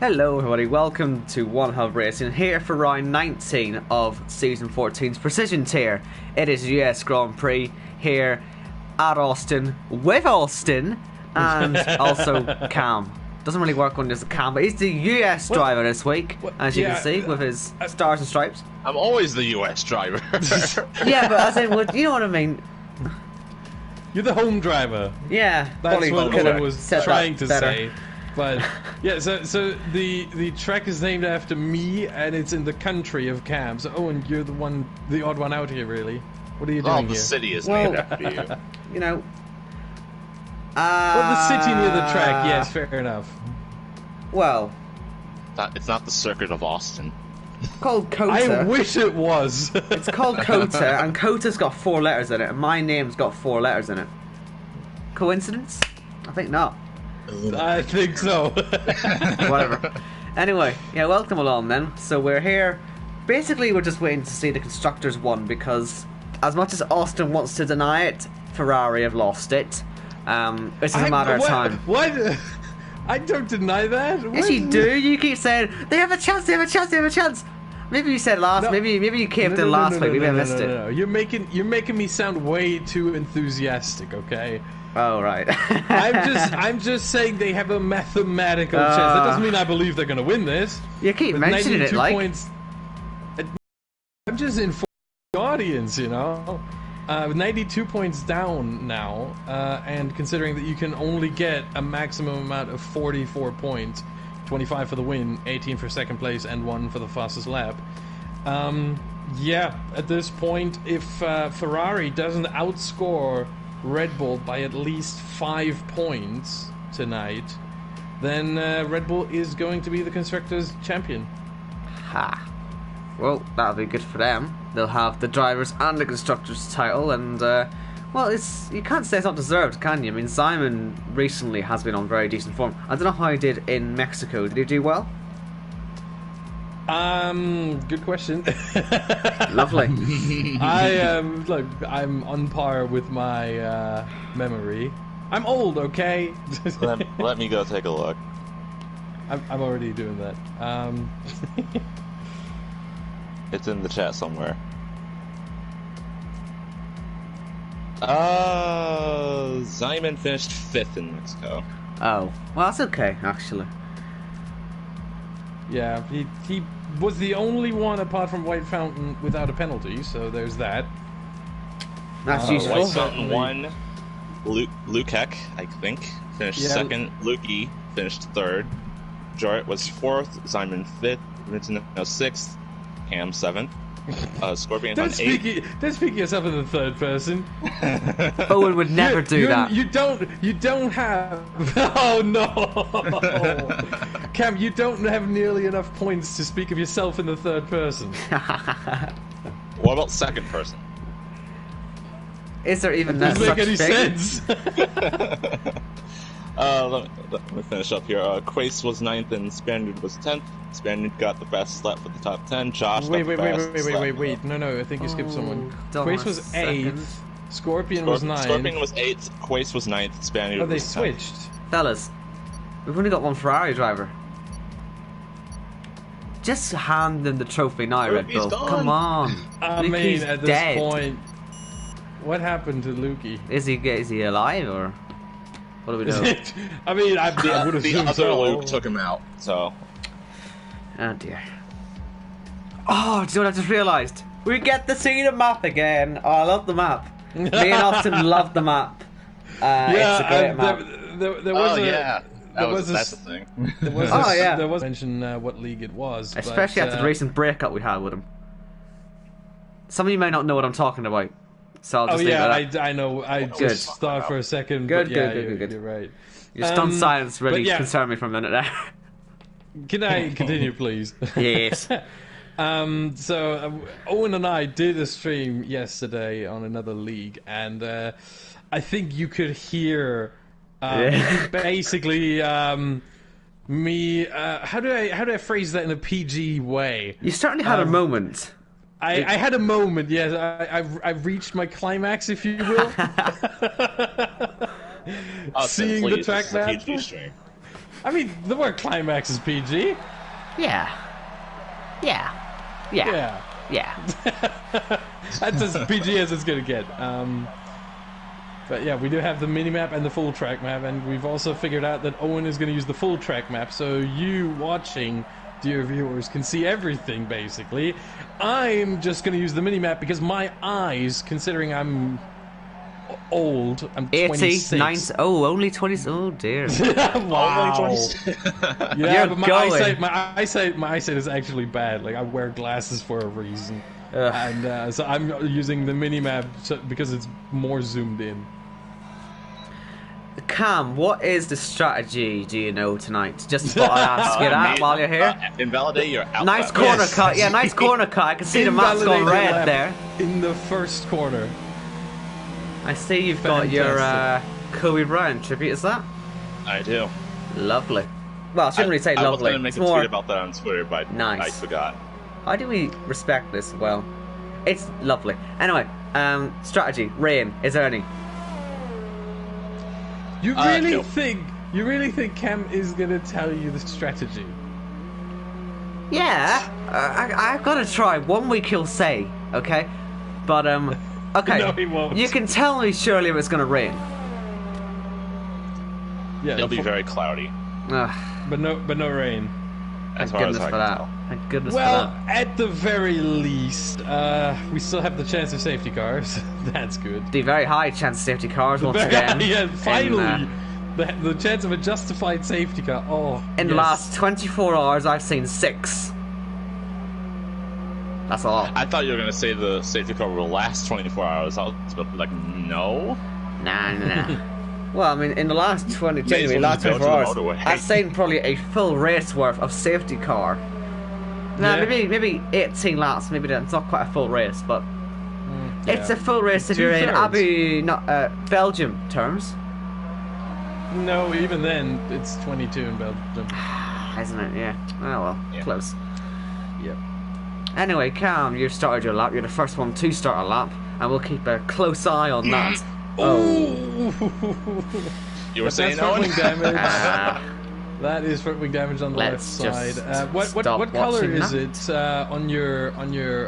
Hello everybody, welcome to One Hub Racing, here for round 19 of Season 14's Precision Tier. It is US Grand Prix here at Austin, with Austin, and also Cam. Doesn't really work when there's a Cam, but he's the US driver this week, as you can see, with his stars and stripes. I'm always the US driver. Yeah, but as in, you know what I mean? You're the home driver. Yeah, that's what I was trying to better. say. But yeah, so the track is named after me, and it's in the country of Cam. So Owen, you're the odd one out here, really. What are you doing here? The The city is named after you. You know. Well, the city near the track. Yes, fair enough. Well, it's not the circuit of Austin. Called Cota. I wish it was. It's called Cota, and Cota's got 4 letters in it, and my name's got 4 letters in it. Coincidence? I think not. I think so. Whatever. Anyway, yeah, welcome along then. So we're here. Basically, we're just waiting to see the constructors won, because as much as Austin wants to deny it, Ferrari have lost it. It's a matter of time. What? I don't deny that. Yes, you do. You keep saying they have a chance. They have a chance. They have a chance. Maybe you said last. No, maybe you came in last week. Maybe I missed it. No. You're making me sound way too enthusiastic. Okay. Oh right. I'm just saying they have a mathematical chance. That doesn't mean I believe they're going to win this. You keep mentioning it like. Points, I'm just informing the audience, you know. 92 points down now, and considering that you can only get a maximum amount of 44 points, 25 for the win, 18 for second place, and 1 for the fastest lap. Yeah, at this point, if Ferrari doesn't outscore Red Bull by at least 5 points tonight, then Red Bull is going to be the Constructors' champion. Ha. Well, that'll be good for them. They'll have the drivers and the constructors title, and well, you can't say it's not deserved, can you? I mean, Simon recently has been on very decent form. I don't know how he did in Mexico. Did he do well? Good question. Lovely. I'm on par with my memory. I'm old, okay? let me go take a look. I'm already doing that. It's in the chat somewhere. Simon finished 5th in Mexico. Oh, well, that's okay, actually. Yeah, he was the only one apart from White Fountain without a penalty, so there's that. That's useful. White Fountain won. Luke Heck, I think, finished 2nd. Lukey finished 3rd. Jarrett was 4th. Simon 5th. Vincent 6th. Cam 7th. Scorpion on 8th. Don't speak yourself in the third person. Owen would never do that. You don't have. Oh no, Cam, you don't have nearly enough points to speak of yourself in the third person. What about second person? Is there even that such such thing? Doesn't make any sense. Let me finish up here. Quace was 9th and Spaniard was 10th. Spaniard got the fastest lap for the top 10. Josh wait. No, I think you skipped someone. Quace was 8th. Scorpion was 9th. Scorpion was 8th. Quace was 9th. Spaniard was 10th. Oh, they switched. Fellas, we've only got one Ferrari driver. Just hand them the trophy now, Red Bull. Come on. I mean, at this point, what happened to Lukey? Is he alive or what do we know? I mean, I would have the assumed other so. Luke took him out. So. Oh dear. Oh, do you know what I just realised? We get to see the map again. Oh, I love the map. Me and Austin love the map. It's a great map. There was that's the thing. There was mention what league it was. Especially after the recent breakup we had with him. Some of you may not know what I'm talking about. So I'll just leave it I know. I just thought for a second. Good. You're right. Your stunned silence really concerned me for a minute there. Can I continue, please? Yes. So Owen and I did a stream yesterday on another league, and I think you could hear basically me. How do I phrase that in a PG way? You certainly had a moment. I had a moment. Yes, I've reached my climax, if you will. Seeing the track map. I mean, the word climax is PG. Yeah. That's as PG as it's gonna get. But yeah, we do have the mini-map and the full track map, and we've also figured out that Owen is gonna use the full track map, so you watching, dear viewers, can see everything, basically. I'm just gonna use the mini-map because my eyes, considering I'm old, I'm 26. 80, 90, oh, only 20, oh dear. Wow. Yeah, but going. my eyesight is actually bad. Like, I wear glasses for a reason. And so I'm using the mini-map because it's more zoomed in. Cam, what is the strategy, do you know, tonight? Just thought I'd ask you that while you're here. Invalidate your outlet. Nice corner cut, yeah, nice corner cut. I can see the map's gone red there. In the first corner. I see you've got your Kobe Bryant tribute, is that? I do. Lovely. Well, I shouldn't really say I lovely. was going to make It's a more tweet about that on Twitter, but nice. I forgot. How do we respect this? Well, it's lovely. Anyway, strategy, Rain, is there any? You really think Cam is gonna tell you the strategy? Yeah, I've got to try. 1 week he'll say, okay? But, okay. No, he won't. You can tell me surely if it's going to rain. Yeah, It'll be very cloudy. but no rain. As Thank far as goodness I for can that. tell. Thank goodness Well, for that. at the very least, we still have the chance of safety cars. That's good. The very high chance of safety cars once again. Yeah, finally. The chance of a justified safety car. Oh, In the last 24 hours, I've seen 6. That's all. I thought you were going to say the safety car will last 24 hours. I was like, no. Nah. Well, I mean, in the last 24 hours, I've seen probably a full race worth of safety car. Nah, Yeah. maybe 18 laps. Maybe it's not quite a full race, but it's yeah. a full race if you're in Two-thirds. Belgium terms. No, even then, it's 22 in Belgium. Isn't it? Yeah. Oh well, Yeah. close. Yep. Anyway, Cam, you've started your lap. You're the first one to start a lap, and we'll keep a close eye on that. Oh! You were saying front Owen? wing damage. That is front wing damage on the left Let's side. just What stop color watching is that. it on your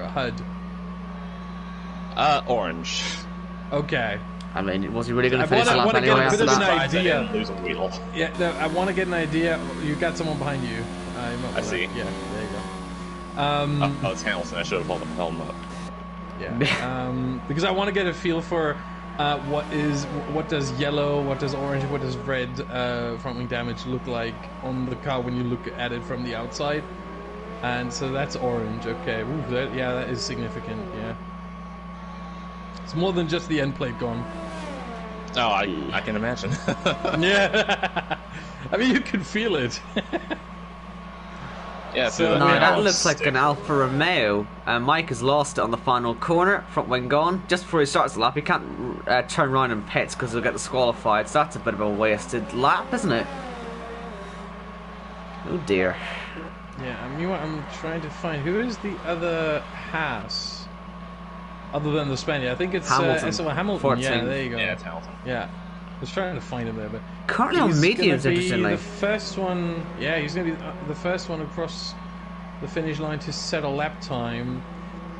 HUD? Orange. Okay. I mean, was he really going I to finish the wanna lap get anyway a bit after of an that? idea. And lose a wheel. Yeah, no, I want to get an idea. You got someone behind you. I see. Yeah, there you go. Oh, it's Hamilton. I should have held him up. Yeah. Because I want to get a feel for what does yellow, what does orange, what does red front wing damage look like on the car when you look at it from the outside. And so that's orange. Okay. Ooh, that is significant. Yeah. It's more than just the end plate gone. Oh, I can imagine. Yeah. I mean, you can feel it. Yeah, So, No, Yeah, that I'll looks like an Alfa Romeo. Mike has lost it on the final corner. Front wing gone. Just before he starts the lap, he can't turn around and pits because he'll get disqualified. So that's a bit of a wasted lap, isn't it? Oh dear. Yeah, I mean, I'm trying to find who is the other Haas other than the Spaniard. I think it's Hamilton. Hamilton. 14. Yeah, there you go. Yeah, it's Hamilton. Yeah, I was trying to find him there, but Currently on he's mediums, gonna be interestingly. the first one. Yeah, he's going to be the first one across the finish line to set a lap time,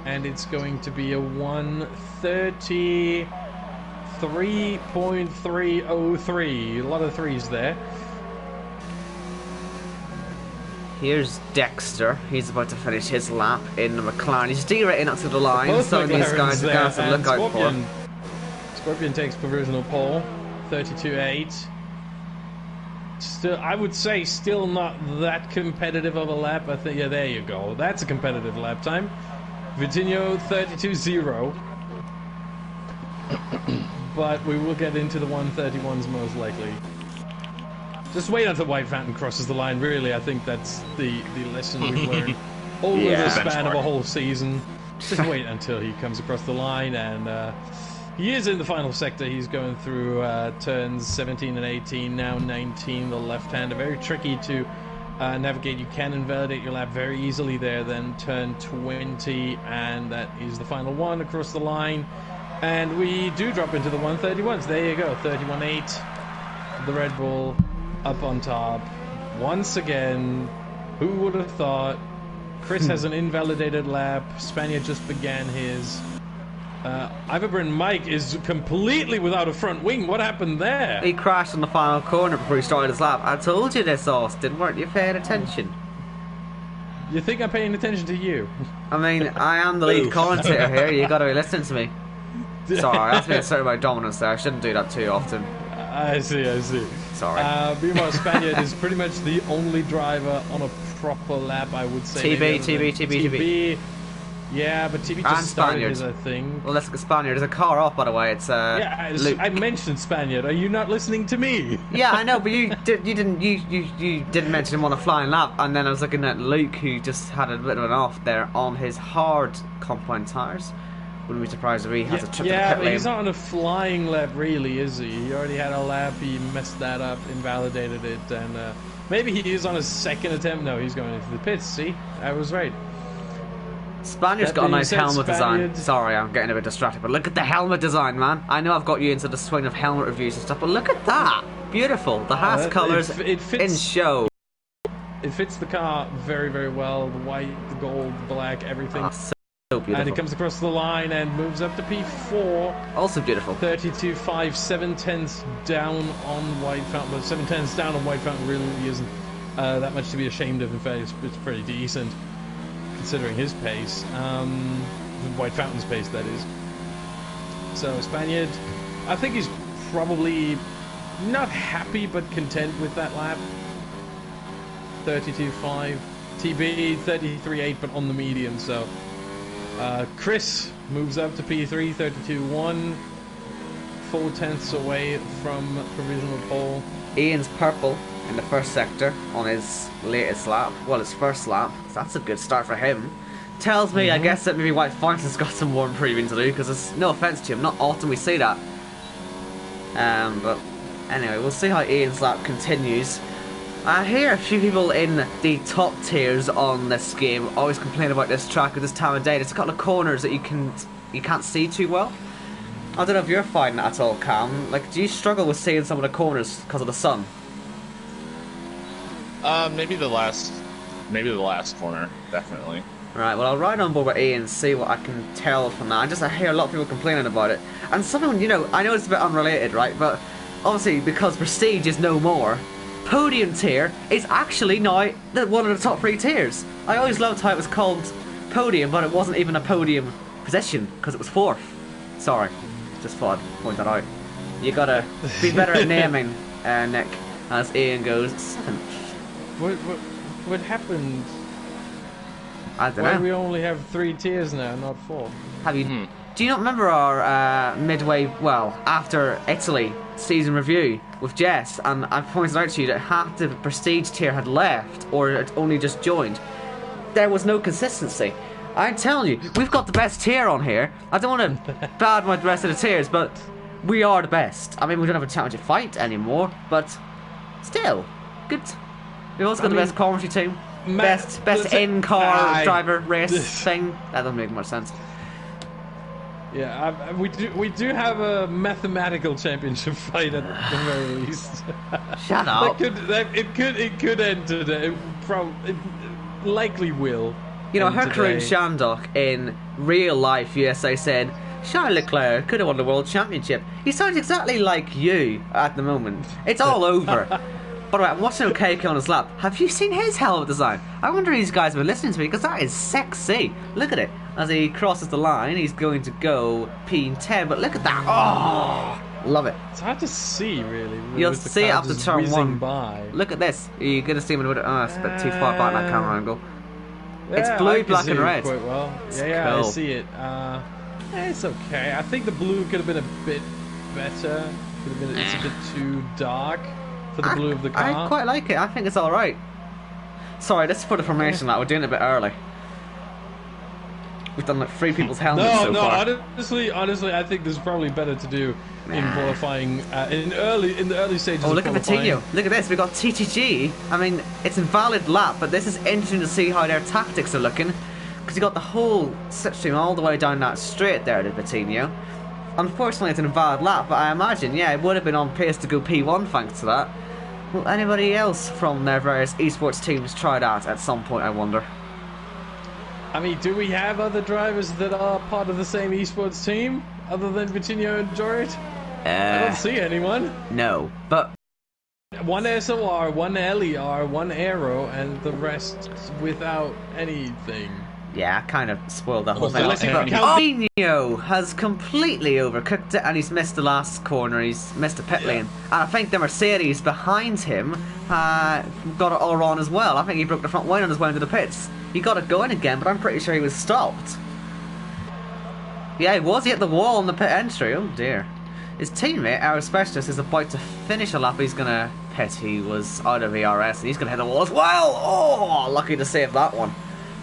and it's going to be a 1:33.303. A lot of threes there. Here's Dexter. He's about to finish his lap in the McLaren. He's derating up to the line, Both so these McLarens guys are there, going to and look out for him. Scorpion takes provisional pole, 32.8. Still, I would say, still not that competitive of a lap. I think, yeah, there you go. That's a competitive lap time. Vitinho 32.0. But we will get into the 1:31s most likely. Just wait until White Fountain crosses the line. Really, I think that's the lesson we've learned over Yeah. the span of a Benchmark. whole season. Just wait until he comes across the line, and he is in the final sector. He's going through turns 17 and 18, now 19, the left-hander. Very tricky to navigate. You can invalidate your lap very easily there. Then turn 20, and that is the final one across the line. And we do drop into the 1:31s. There you go, 31.8. The Red Bull up on top. once again, who would have thought? Chris has an invalidated lap. Spaniard just began his. Iverbrand Mike is completely without a front wing. What happened there? He crashed on the final corner before he started his lap. I told you this, Austin. Weren't you paying attention? You think I'm paying attention to you? I mean, I am the lead commentator here. You got to be listening to me. Sorry, that's me asserting my dominance there. I shouldn't do that too often. I see. Sorry. Meanwhile, Spaniard is pretty much the only driver on a proper lap, I would say. TB. Yeah, but TB just started his thing. Well, let's get Spaniard. There's a car up, by the way. It's Luke. I mentioned Spaniard. Are you not listening to me? Yeah, I know, but you didn't mention him on a flying lap, and then I was looking at Luke, who just had a bit of an off there on his hard compound tires. Wouldn't be surprised if he has a trip to the pit but lane. he's not on a flying lap, really, is he? He already had a lap. He messed that up, invalidated it, and maybe he is on his second attempt. No, he's going into the pits. See, I was right. Spaniard's got a nice helmet design. Sorry, I'm getting a bit distracted, but look at the helmet design, man. I know I've got you into the swing of helmet reviews and stuff, but look at that. Beautiful. The Haas colours in show. It fits the car very, very well. The white, the gold, the black, everything. So beautiful. And he comes across the line and moves up to P4. Also beautiful. 32.5, 7 tenths down on White Fountain. But 7 tenths down on White Fountain really isn't that much to be ashamed of. In fact, it's pretty decent, considering his pace. White Fountain's pace, that is. So, Spaniard, I think he's probably not happy, but content with that lap. 32.5. TB, 33.8, but on the medium, so... Chris moves up to P3, 32.1, 4 tenths away from provisional pole. Ian's purple in the first sector on his latest lap. Well, his first lap. So that's a good start for him. Tells me, I guess, that maybe White Fountain's got some more improving to do, because it's no offence to him, not often we see that. But anyway, we'll see how Ian's lap continues. I hear a few people in the top tiers on this game always complain about this track at this time of day. There's a couple of corners that you can't see too well. I don't know if you're finding that at all, Cam. Like, do you struggle with seeing some of the corners because of the sun? Maybe the last corner, definitely. Right, well, I'll ride on board with Ian and see what I can tell from that. I hear a lot of people complaining about it. And someone, I know it's a bit unrelated, right? But obviously, because Prestige is no more, Podium Tier is actually now one of the top 3 tiers. I always loved how it was called Podium, but it wasn't even a podium position, because it was 4th. Sorry, just thought I'd point that out. You gotta be better at naming, Nick, as Ian goes 7th. What happened? I don't know. Why do we only have 3 tiers now, not 4? Have you? Do you not remember our after Italy season review with Jess? And I pointed out to you that half the Prestige tier had left, or it only just joined. There was no consistency. I'm telling you, we've got the best tier on here. I don't want to badmouth the rest of the tiers, but we are the best. I mean, we don't have a championship fight anymore, but still, good. We've also got the best commentary team. Best in-car driver race thing. That doesn't make much sense. Yeah, we do have a mathematical championship fight at the very least. Shut up. It could end today. It likely will. Hercules Shandok in real life USA said Charles Leclerc could have won the world championship. He sounds exactly like you at the moment. It's all over. By the way, I'm watching OKK on his lap. Have you seen his helmet design? I wonder if these guys have been listening to me, because that is sexy. Look at it. As he crosses the line, he's going to go P10, but look at that. Oh, love it. It's hard to see, really. You'll see it after turn 1. By. Look at this. You're going to see him in a bit. Oh, it's a bit too far back in that camera angle. Yeah, it's blue, black, and red. Quite well. Yeah, cool. I see it. It's okay. I think the blue could have been a bit better. It's a bit too dark for the blue of the car. I quite like it. I think it's all right. Sorry, this is for the formation that we're doing it a bit early. We've done like 3 people's helmets so far. Honestly, I think this is probably better to do in qualifying in the early stages. Oh, look of at Vitinho! Look at this. We got TTG. I mean, it's a valid lap, but this is interesting to see how their tactics are looking, because you got the whole slipstream all the way down that straight there to Vitinho. Unfortunately, it's an invalid lap, but I imagine, it would have been on pace to go P1 thanks to that. Will anybody else from their various esports teams try that at some point, I wonder? I mean, do we have other drivers that are part of the same esports team other than Vitinho and Jorit? I don't see anyone. No, but one SOR, one LER, one Aero, and the rest without anything. yeah, kind of spoiled the whole thing. Unless you But count- Pinho has completely overcooked it, and he's missed the last corner. He's missed a pit lane, and I think the Mercedes behind him got it all wrong as well. I think he broke the front wing on his way into the pits. He got it going again, but I'm pretty sure he was stopped. Yeah, he was. He hit the wall on the pit entry. Oh dear. His teammate, our specialist, is about to finish a lap. He's going to pit. He was out of ERS, and he's going to hit the wall as well. Oh, lucky to save that one.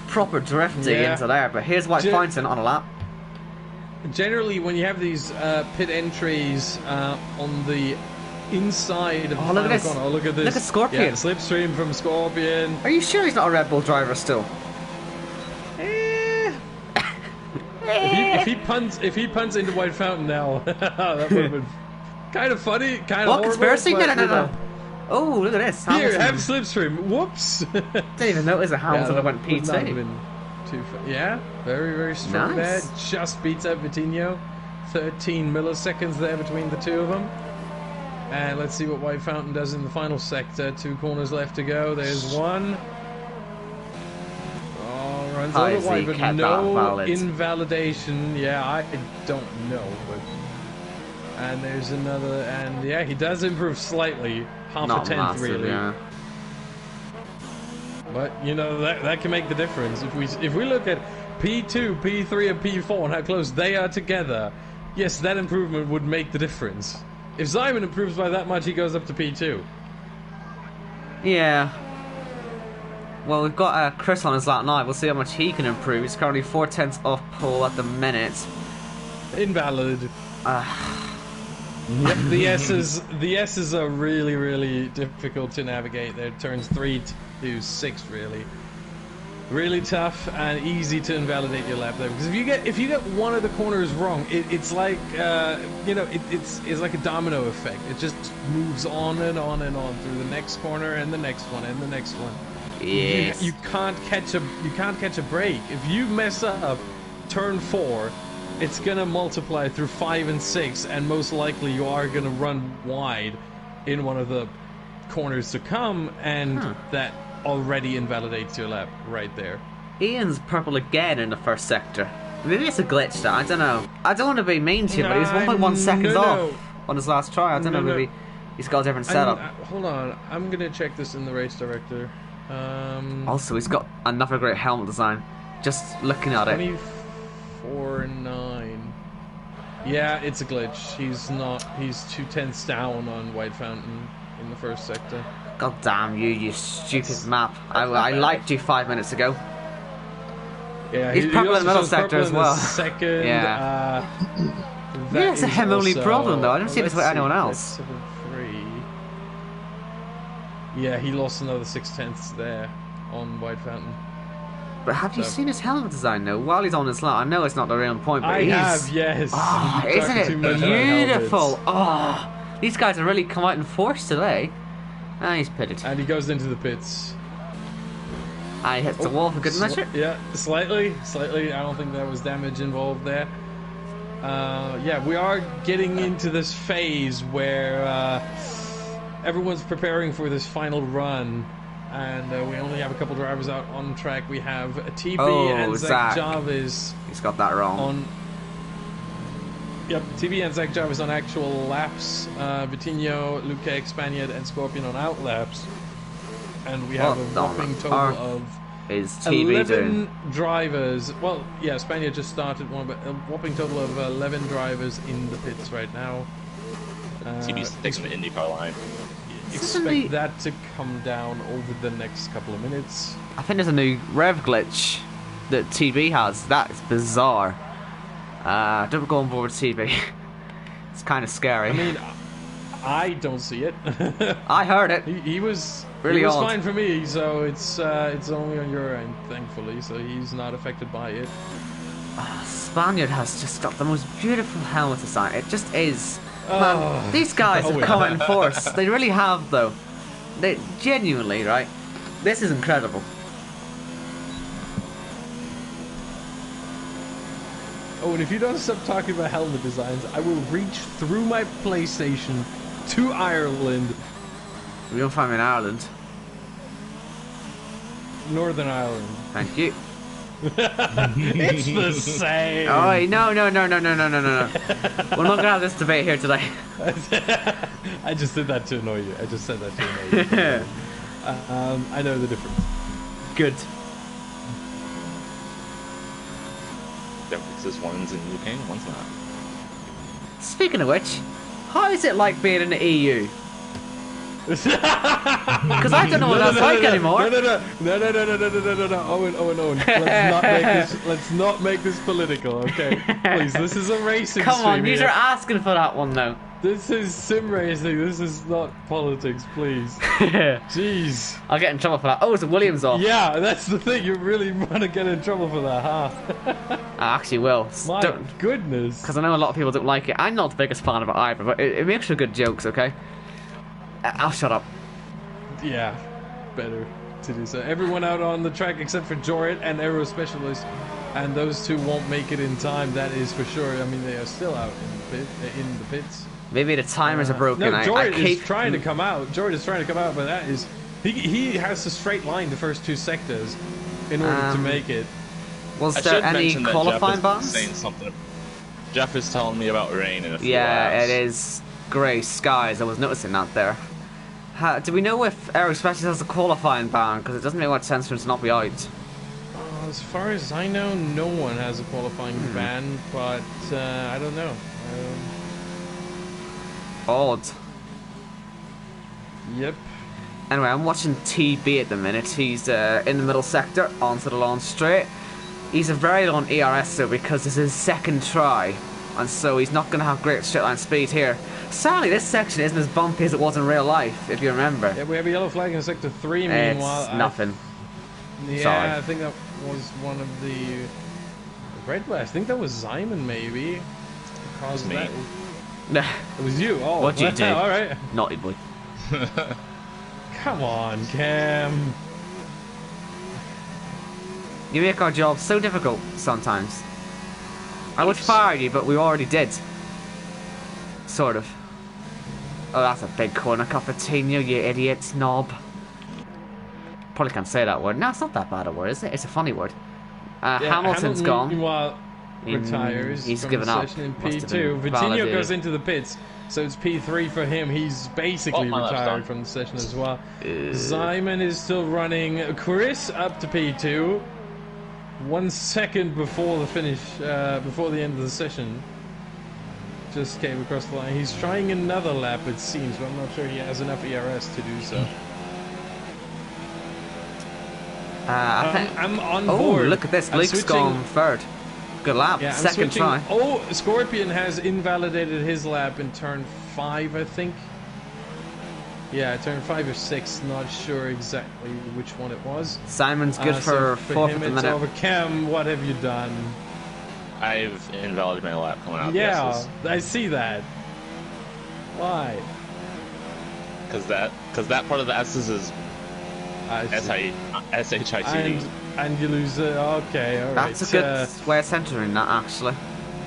Proper drifty into there, but here's White Fountain on a lap. Generally, when you have these pit entries on the inside of the final corner, oh, look at this. Look at Scorpion. Yeah, slipstream from Scorpion. Are you sure he's not a Red Bull driver still? If he punts into White Fountain now, that would have been kind of funny, kind of horrible. Conspiracy? But, No. Oh, look at this. Here, have slipstream. Whoops. Didn't even notice that Hamilton went PT. Yeah, very, very strong Nice. there. Just beats out Vitinho. 13 milliseconds there between the two of them. And let's see what White Fountain does in the final sector. 2 corners left to go. There's one. Oh, runs out of white, but no invalidation. Yeah, I don't know. But... And there's another. And yeah, he does improve slightly. Half a tenth, massive, really. Yeah. But you know that can make the difference. If we look at P2, P3, and P4 and how close they are together, yes, that improvement would make the difference. If Simon improves by that much, he goes up to P2. Yeah. Well, we've got Chris on his lap now. We'll see how much he can improve. He's currently 4/10 off pole at the minute. Invalid. Yep, the S's are really, really difficult to navigate. They're turns 3 to 6, really. Really tough and easy to invalidate your lap there. Because if you get one of the corners wrong, it's like it's like a domino effect. It just moves on and on and on through the next corner and the next one and the next one. Yes. You can't catch a break. If you mess up turn 4, it's gonna multiply through 5 and 6, and most likely you are gonna run wide in one of the corners to come, and that already invalidates your lap right there. Ian's purple again in the first sector. Maybe it's a glitch that I don't know. I don't want to be mean to him, but he was 1.1 seconds off on his last try. I don't know, maybe he's got a different setup. Hold on, I'm gonna check this in the race director. Also, he's got another great helmet design. Just looking at it. 24.9. Yeah, it's a glitch. He's 2/10 down on White Fountain in the first sector. God damn you, you stupid map. I liked you 5 minutes ago. Yeah, he's purple in the middle sector as well. Second, yeah. That's a him only problem though. I don't see this with anyone else. 7.3. Yeah, he lost another 6/10 there on White Fountain. But have you seen his helmet design though? While he's on his lap, I know it's not the real point, but I have, yes. Oh, isn't it beautiful? Oh, these guys have really come out in force today. And he's pitted. And he goes into the pits. And he hits the wall for good measure. Yeah, slightly. I don't think there was damage involved there. Yeah, we are getting into this phase where everyone's preparing for this final run. And we only have a couple drivers out on track. We have TB and Zach Jarvis. He's got that wrong. Yep, TB and Zach Jarvis on actual laps. Vitinho, Luke, Spaniard, and Scorpion on out laps. And we have a whopping total of 11 drivers. Well, yeah, Spaniard just started one, but a whopping total of 11 drivers in the pits right now. TB's takes from the IndyCar line. Expect that to come down over the next couple of minutes. I think there's a new rev glitch that TB has. That's bizarre. Don't go on board with TB. It's kind of scary. I mean, I don't see it. I heard it. He was really odd. fine for me, so it's only on your end, thankfully. So he's not affected by it. Spaniard has just got the most beautiful helmet design. It just is. Man, these guys have come in force. They really have, though. Genuinely, right? This is incredible. Oh, and if you don't stop talking about helmet designs, I will reach through my PlayStation to Ireland. We don't find me in Ireland. Northern Ireland. Thank you. It's the same. Oh, no. We're not gonna have this debate here today. I just did that to annoy you. I just said that to annoy you. I know the difference. Good. Differences, one's in UK, one's not. Speaking of which, how is it like being in the EU? Because I don't know what that's like anymore. No. Owen. Let's not make this political, okay? Please, this is a racing Come on, stream you're asking for that one though. This is sim racing. This is not politics, please. Jeez. I'll get in trouble for that. Oh, it's a Williams off. Yeah, that's the thing. You really want to get in trouble for that, huh? I actually will. My goodness. Because I know a lot of people don't like it. I'm not the biggest fan of it either, but it makes for good jokes, okay? I'll shut up. Yeah, better to do so. Everyone out on the track except for Jorrit and Aero Specialist, and those two won't make it in time. That is for sure. I mean, they are still out in the pits. Maybe the timers are broken. No, Jorrit is trying to come out. Jorrit is trying to come out, but that is he has to straight line the first two sectors in order to make it. Was there any qualifying bans? Saying something. Jeff is telling me about rain in a few hours. It is grey skies. I was noticing that there. Do we know if Aero Specialist has a qualifying ban? Because it doesn't make much sense for him to not be out. As far as I know, no one has a qualifying ban, but I don't know. Odd. Yep. Anyway, I'm watching TB at the minute. He's in the middle sector, onto the lawn straight. He's a very long ERS though, because this is his second try, and so he's not going to have great straight line speed here. Sadly, this section isn't as bumpy as it was in real life, if you remember. Yeah, we have a yellow flag in sector 3, meanwhile. It's nothing. Sorry. I think that was one of the red flags. I think that was Simon, maybe. Because me. Nah. It was you. Oh, what'd you do? All right. Naughty boy. Come on, Cam. You make our job so difficult sometimes. I would fire you, but we already did. Sort of. Oh, that's a big corner, Cupertino, you idiot, knob. Probably can't say that word. No, it's not that bad a word, is it? It's a funny word. Hamilton's gone. Meanwhile, retires. He's from given the up. session in P2. Vitinho goes into the pits, so it's P3 for him. He's basically retired from the session as well. Simon is still running. Chris up to P2. 1 second before the finish, before the end of the session. Just came across the line. He's trying another lap, it seems, but I'm not sure he has enough ERS to do so. I'm on board. Oh, look at this. Luke's gone third. Good lap. Yeah, second try. Oh, Scorpion has invalidated his lap in turn 5, I think. Yeah, turn 5 or 6. Not sure exactly which one it was. Simon's good for fourth at the minute. Over. Cam, what have you done? I've invalidated my lap coming out. Yeah, I see that. Why? Because that part of the S's is S-H-I-T-D. And you lose it. Okay, all right. That's a good way of centering that, actually.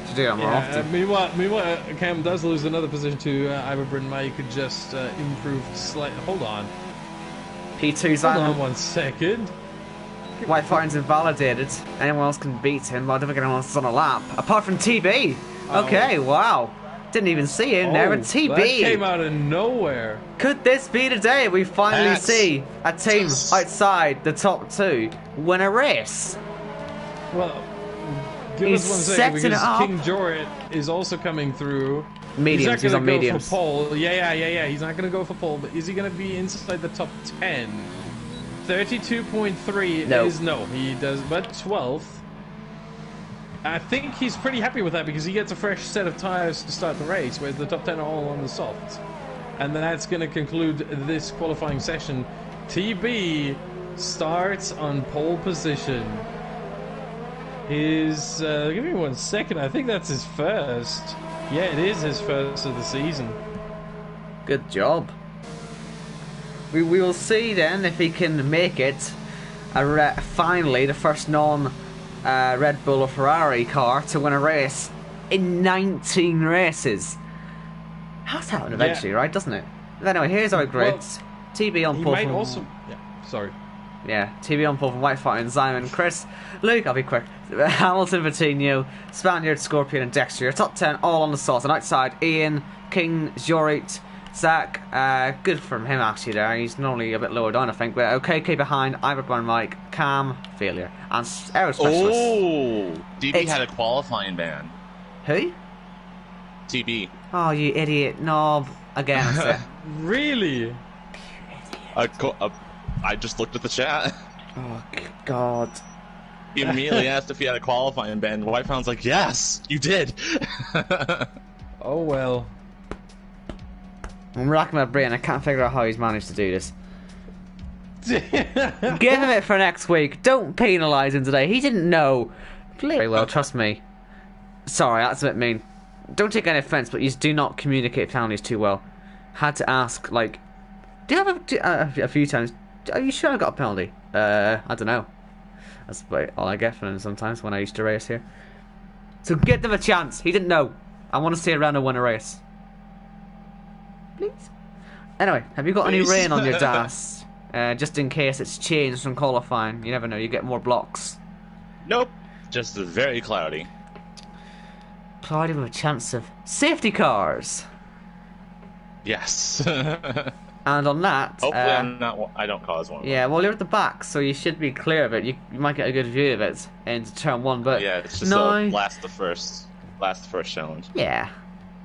To do that more often. Meanwhile, Cam does lose another position to Ivor Bryn Mah. You could just improve slightly. Hold on. P2's Hold on 1 second. White Fire's invalidated. Anyone else can beat him, but I don't think anyone else is on a lap. Apart from TB. Okay, wow. Didn't even see him there, but TB. That came out of nowhere. Could this be the day we finally see a team outside the top 2 win a race? Well, give us 1 second, because King Jorrit is also coming through. Mediums, he's on mediums. Go for pole. Yeah. He's not going to go for pole, but is he going to be inside the top 10? 32.3 is no, he does, but 12th. I think he's pretty happy with that because he gets a fresh set of tires to start the race, whereas the top 10 are all on the softs. And that's going to conclude this qualifying session. TB starts on pole position. Give me 1 second, I think that's his first. Yeah, it is his first of the season. Good job. we will see then if he can make it finally the first non-Red Bull or Ferrari car to win a race in 19 races. Has to happen eventually, right? Doesn't it? But anyway, here's our grid. Well, TB on he pole. might also. Yeah, sorry. Yeah, TB on pole from White Fighter and Simon, Chris, Luke, I'll be quick, Hamilton, Vitinho, Spaniard, Scorpion and Dexter. Your top 10 all on the sauce. And outside, Ian, King, Jorit, Zach, good from him actually there. He's normally a bit lower down, I think. But KK behind, Iverborn Mike, Cam, failure. And Aero Specialist. Oh! DB had a qualifying ban. Who? TB. Oh, you idiot knob. Again, I said. Really? I just looked at the chat. Oh, God. He immediately asked if he had a qualifying ban. White Found's like, yes, you did. Oh, well. I'm racking my brain. I can't figure out how he's managed to do this. Give him it for next week. Don't penalise him today. He didn't know. Very well, trust me. Sorry, that's a bit mean. Don't take any offence, but you do not communicate penalties too well. Had to ask, like, do you have a few times? Are you sure I got a penalty? I don't know. That's about all I get from him sometimes when I used to race here. So give them a chance. He didn't know. I want to see a round and win a race. Please. Anyway, have you got any rain on your DAS? Just in case it's changed from qualifying. You never know. You get more blocks. Nope. Just very cloudy. Cloudy with a chance of safety cars. Yes. And on that, hopefully I don't cause one. Yeah, well, you're at the back, so you should be clear of it. You might get a good view of it into turn one, but yeah, it's just no. last the first challenge. Yeah.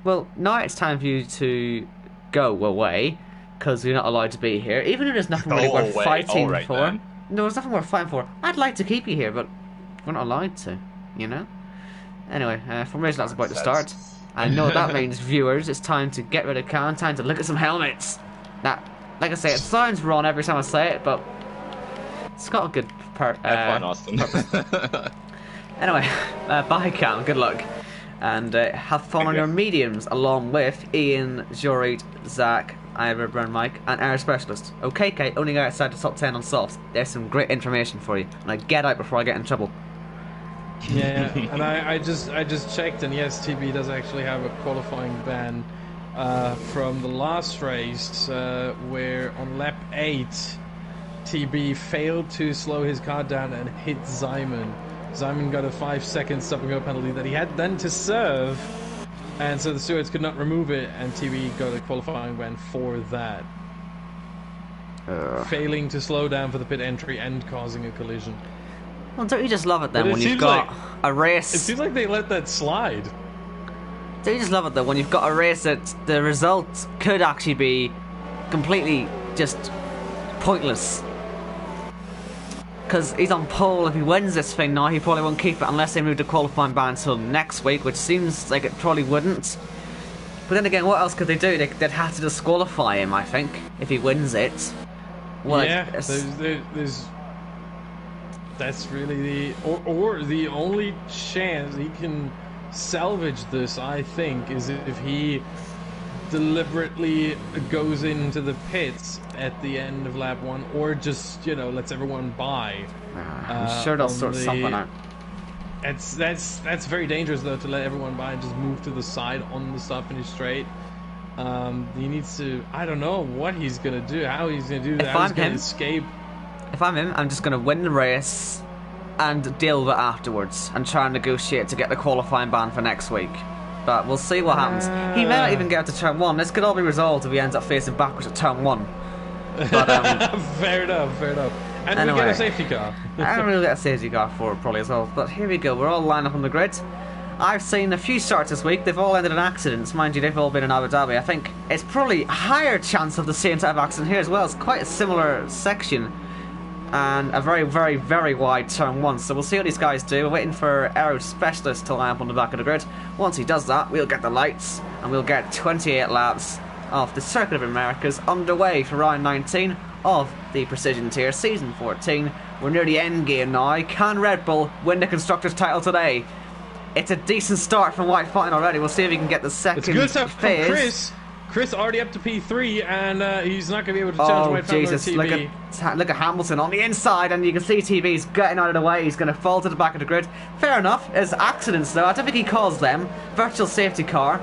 Well, now it's time for you to go away because you're not allowed to be here. Even if there's nothing really worth fighting for. Then. No, there's nothing worth fighting for. I'd like to keep you here, but we're not allowed to. You know. Anyway, Formation Lab's about to start. I know what that means, viewers. It's time to get rid of Khan. Time to look at some helmets. Now, like I say, it sounds wrong every time I say it, but it's got a good Have fun, Austin. Anyway, bye Cam, good luck. And have fun on your mediums, along with Ian, Jorit, Zach, Ivor, Burn Mike, and Air Specialist. Okay, Kate, only go outside the top 10 on softs. There's some great information for you. And I get out before I get in trouble. Yeah, and I just checked, and yes, TB does actually have a qualifying ban. From the last race, where on lap 8, TB failed to slow his car down and hit Simon. Simon got a 5-second stop and go penalty that he had then to serve, and so the stewards could not remove it, and TB got a qualifying ban for that. Failing to slow down for the pit entry and causing a collision. Well, don't you just love it then when you've got a race? It seems like they let that slide. Don't you just love it though when you've got a race that the result could actually be completely just pointless? Because he's on pole. If he wins this thing now, he probably won't keep it unless they move the qualifying ban until next week, which seems like it probably wouldn't. But then again, what else could they do? They'd have to disqualify him, I think, if he wins it. Well, yeah, there's that's really or the only chance he can salvage this, I think, is if he deliberately goes into the pits at the end of lap 1, or just, you know, lets everyone by. I'm sure they'll sort something out. That's very dangerous though, to let everyone by and just move to the side on the start finish straight. He needs to, I don't know what he's gonna do, how he's gonna do that, how he's gonna escape. If I'm him, I'm just gonna win the race and deal with it afterwards and try and negotiate to get the qualifying ban for next week. But we'll see what happens. He may not even get up to turn 1. This could all be resolved if he ends up facing backwards at turn 1. But, fair enough. And anyway, we get a safety car. And we'll get a safety car for it probably as well. But here we go, we're all lined up on the grid. I've seen a few starts this week. They've all ended in accidents. Mind you, they've all been in Abu Dhabi. I think it's probably a higher chance of the same type of accident here as well. It's quite a similar section. And a very, very, very wide turn 1. So we'll see what these guys do. We're waiting for Aero Specialist to line up on the back of the grid. Once he does that, we'll get the lights and we'll get 28 laps of the Circuit of Americas underway for round 19 of the Precision Tier Season 14. We're near the end game now. Can Red Bull win the Constructors' title today? It's a decent start from White Fighting already. We'll see if we can get the second it's good stuff phase. from Chris. Chris already up to P3, and he's not going to be able to challenge White Fowler Jesus, TB. look at Hamilton on the inside, and you can see TB's getting out of the way. He's going to fall to the back of the grid. Fair enough. There's accidents, though. I don't think he caused them. Virtual safety car.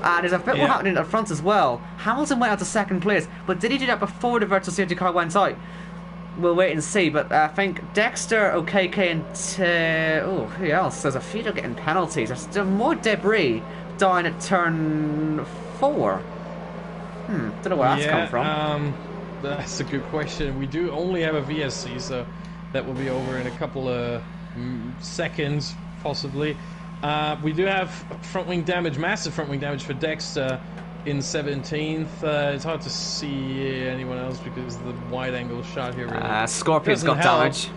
And there's a bit more happening at the front as well. Hamilton went out to second place, but did he do that before the virtual safety car went out? We'll wait and see, but I think Dexter, OKK, and who else? There's a few that are getting penalties. There's more debris down at turn 4. Don't know where that's come from. That's a good question. We do only have a VSC, so that will be over in a couple of seconds, possibly. We do have front wing damage, massive front wing damage for Dexter in 17th. It's hard to see anyone else because of the wide angle shot here. Really Scorpion's got damage.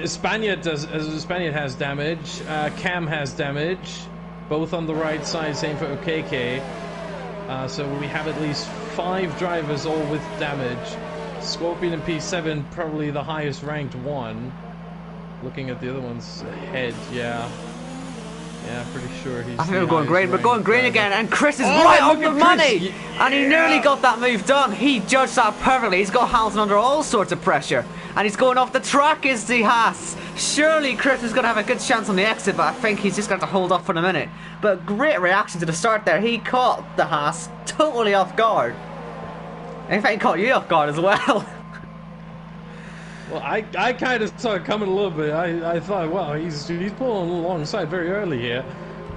Spaniard has damage. Cam has damage, both on the right side. Same for OKK. So we have at least 5 drivers all with damage. Scorpion and P7 probably the highest ranked one. Looking at the other ones ahead, yeah, pretty sure he's. I think we're going green. We're going green again, and Chris is right on the money, and he nearly got that move done. He judged that perfectly. He's got Hamilton under all sorts of pressure, and he's going off the track. Is the Haas? Surely Chris is going to have a good chance on the exit, but I think he's just going to hold off for a minute. But great reaction to the start there. He caught the Haas totally off guard. In fact, he caught you off guard as well. Well, I kind of saw it coming a little bit. I thought, well, he's pulling alongside very early here.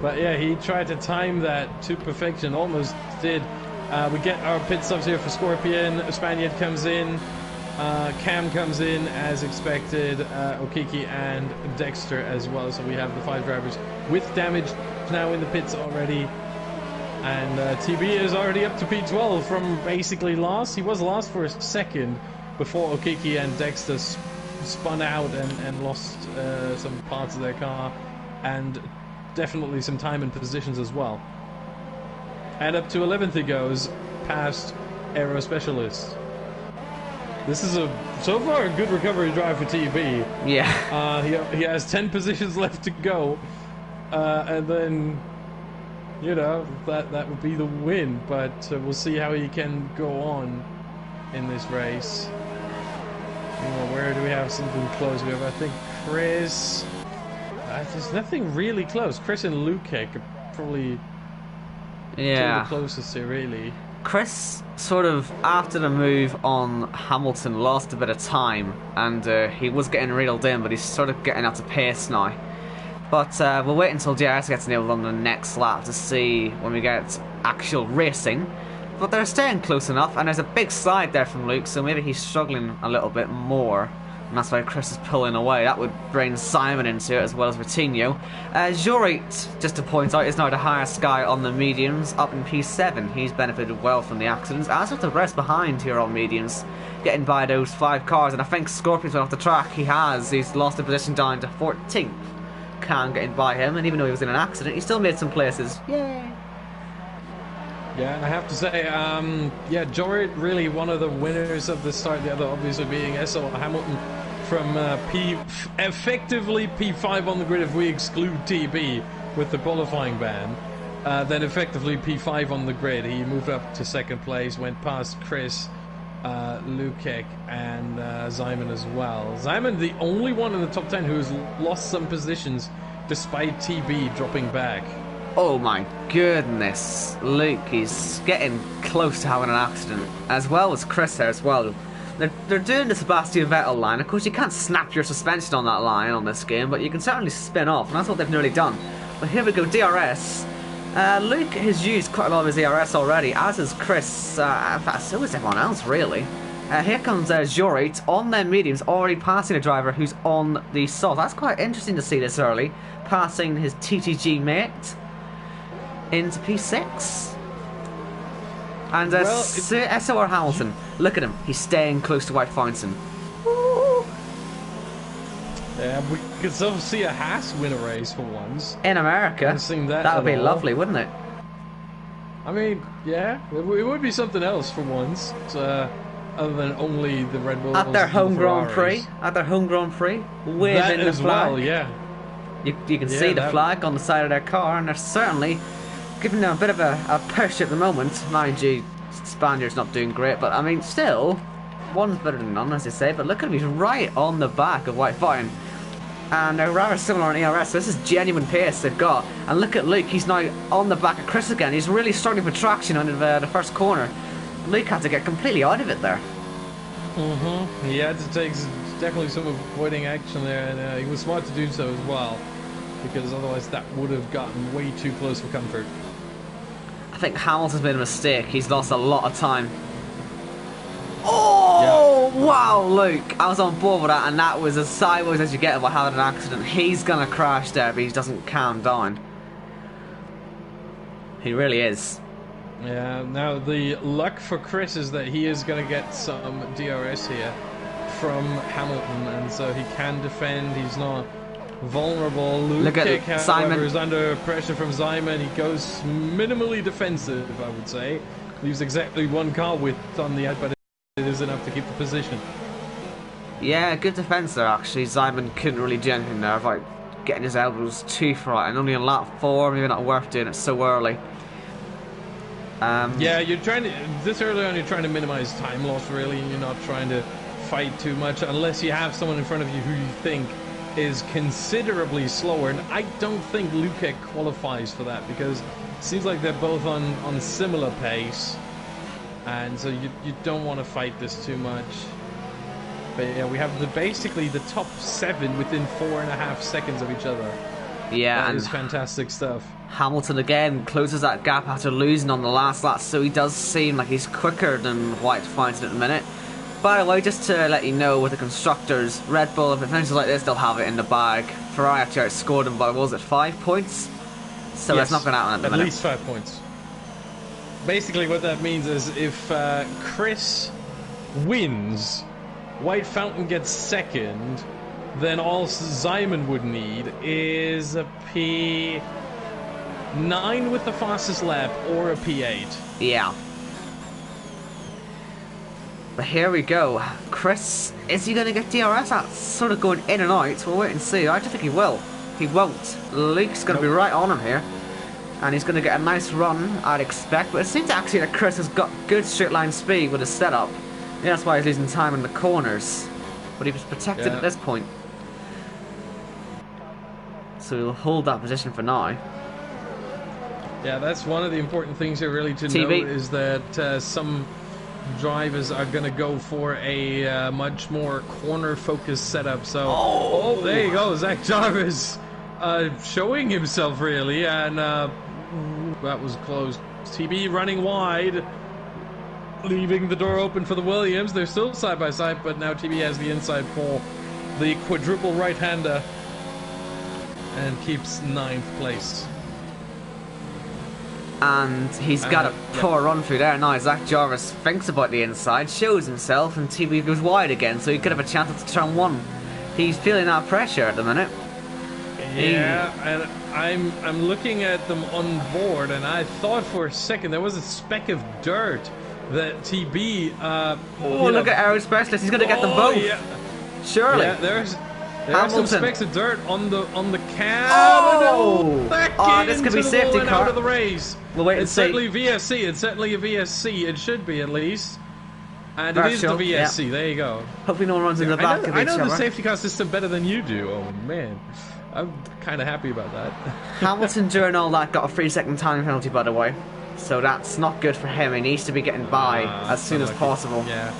But yeah, he tried to time that to perfection, almost did. We get our pit stops here for Scorpion. Spaniard comes in. Cam comes in as expected. Okiki and Dexter as well. So we have the 5 drivers with damage now in the pits already. And TB is already up to P12 from basically last. He was last for a second before Okiki and Dexter spun out and lost some parts of their car, and definitely some time and positions as well. And up to 11th he goes, past Aero Specialist. This is so far a good recovery drive for TB. Yeah. He has 10 positions left to go, and then, you know, that would be the win. But we'll see how he can go on in this race. Where do we have something close? We have, I think, Chris. There's nothing really close. Chris and Lukic are probably two of the closest here, really. Chris, sort of, after the move on Hamilton, lost a bit of time, and he was getting reeled in, but he's sort of getting out of pace now. But we'll wait until DRS gets nailed on the next lap to see when we get actual racing. But they're staying close enough, and there's a big slide there from Luke, so maybe he's struggling a little bit more. And that's why Chris is pulling away. That would bring Simon into it as well as Routinho. Jorit, just to point out, is now the highest guy on the mediums, up in P7. He's benefited well from the accidents, as with the rest behind here on mediums, getting by those 5 cars. And I think Scorpion's went off the track. He's lost a position down to 14th. Can getting by him, and even though he was in an accident, he still made some places. Yay! Yeah, and I have to say, Jorit really one of the winners of the start. The other obviously being SO Hamilton from effectively P5 on the grid if we exclude TB with the qualifying ban. Then effectively P5 on the grid. He moved up to second place, went past Chris, Lukic, and Simon as well. Simon, the only one in the top 10 who's lost some positions despite TB dropping back. Oh my goodness, Luke is getting close to having an accident, as well as Chris there as well. They're doing the Sebastian Vettel line. Of course, you can't snap your suspension on that line on this game, but you can certainly spin off, and that's what they've nearly done. But here we go, DRS. Luke has used quite a lot of his DRS already, as has Chris. In fact, so is everyone else, really. Here comes Jorit on their mediums, already passing a driver who's on the soft. That's quite interesting to see this early, passing his TTG mate into P6. And SOR Hamilton, look at him, he's staying close to White Fountain. Woo. Yeah, we could still see a Haas win a race for once. In America, that would be lovely, wouldn't it? I mean, yeah, it would be something else for once, other than only the Red Bulls. At their home Grand Prix, waving the flag. Well, yeah. You can see the flag on the side of their car, and they're certainly giving them a bit of a push at the moment. Mind you, Spaniard's not doing great, but I mean, still, one's better than none, as they say. But look at him, he's right on the back of White Fine. And they're rather similar on ERS, so this is genuine pace they've got. And look at Luke, he's now on the back of Chris again. He's really struggling for traction on the first corner. Luke had to get completely out of it there. He had to take definitely some avoiding action there, and he was smart to do so as well, because otherwise that would have gotten way too close for comfort. I think Hamilton's made a mistake. He's lost a lot of time. Oh, yeah. Wow, Luke. I was on board with that, and that was as sideways as you get about having an accident. He's going to crash there, but he doesn't calm down. He really is. Yeah, now the luck for Chris is that he is going to get some DRS here from Hamilton, and so he can defend. He's not vulnerable. Luke Kick, however, Simon is under pressure from Simon. He goes minimally defensive, I would say. Leaves exactly one car width on the out, but it is enough to keep the position. Yeah, good defense there, actually. Simon couldn't really do anything there, like getting his elbows too far, and only on lap 4, maybe not worth doing it so early. Yeah, you're trying to, this early on, you're trying to minimize time loss, really. You're not trying to fight too much unless you have someone in front of you who you think is considerably slower, and I don't think Luke qualifies for that, because it seems like they're both on similar pace, and so you don't want to fight this too much. But yeah, we have basically the top 7 within 4.5 seconds of each other. Yeah, that and is fantastic stuff. Hamilton again closes that gap after losing on the last lap, so he does seem like he's quicker than White finds at the minute. By the way, just to let you know, with the constructors, Red Bull, if it finishes like this, they'll have it in the bag. Ferrari actually outscored them by, what was it, 5 points? So yes, that's not going to happen at the minute. At least 5 points. Basically what that means is if Chris wins, White Fountain gets second, then all Simon would need is a P9 with the fastest lap or a P8. Yeah. But here we go. Chris, is he going to get DRS? That's sort of going in and out. We'll wait and see. I don't think he will. He won't. Luke's going to be right on him here. And he's going to get a nice run, I'd expect. But it seems actually that Chris has got good straight line speed with his setup. Yeah, that's why he's losing time in the corners. But he was protected at this point. So he'll hold that position for now. Yeah, that's one of the important things here really to note, is that some drivers are going to go for a much more corner-focused setup. So, there you go, Zach Jarvis showing himself really, and that was close. TB running wide, leaving the door open for the Williams. They're still side by side, but now TB has the inside for the quadruple right-hander and keeps 9th place. And he's got a poor run through there. Now Zach Jarvis thinks about the inside, shows himself, and TB goes wide again, so he could have a chance to turn 1. He's feeling that pressure at the minute. Yeah, and I'm looking at them on board, and I thought for a second there was a speck of dirt that TB. Look at Aero Specialist. He's going to get them both. Yeah. Surely. Yeah, there are some specks of dirt on the cab. This could be safety car. Out of the race. We'll wait and it's see. Certainly VSC. It's certainly a VSC. It should be at least. And it is the VSC. Yeah. There you go. Hopefully no one runs in the back of each other. I know the safety car system better than you do. Oh man, I'm kind of happy about that. Hamilton, during all that, got a 3-second time penalty, by the way. So that's not good for him. He needs to be getting by as soon as possible. Yeah.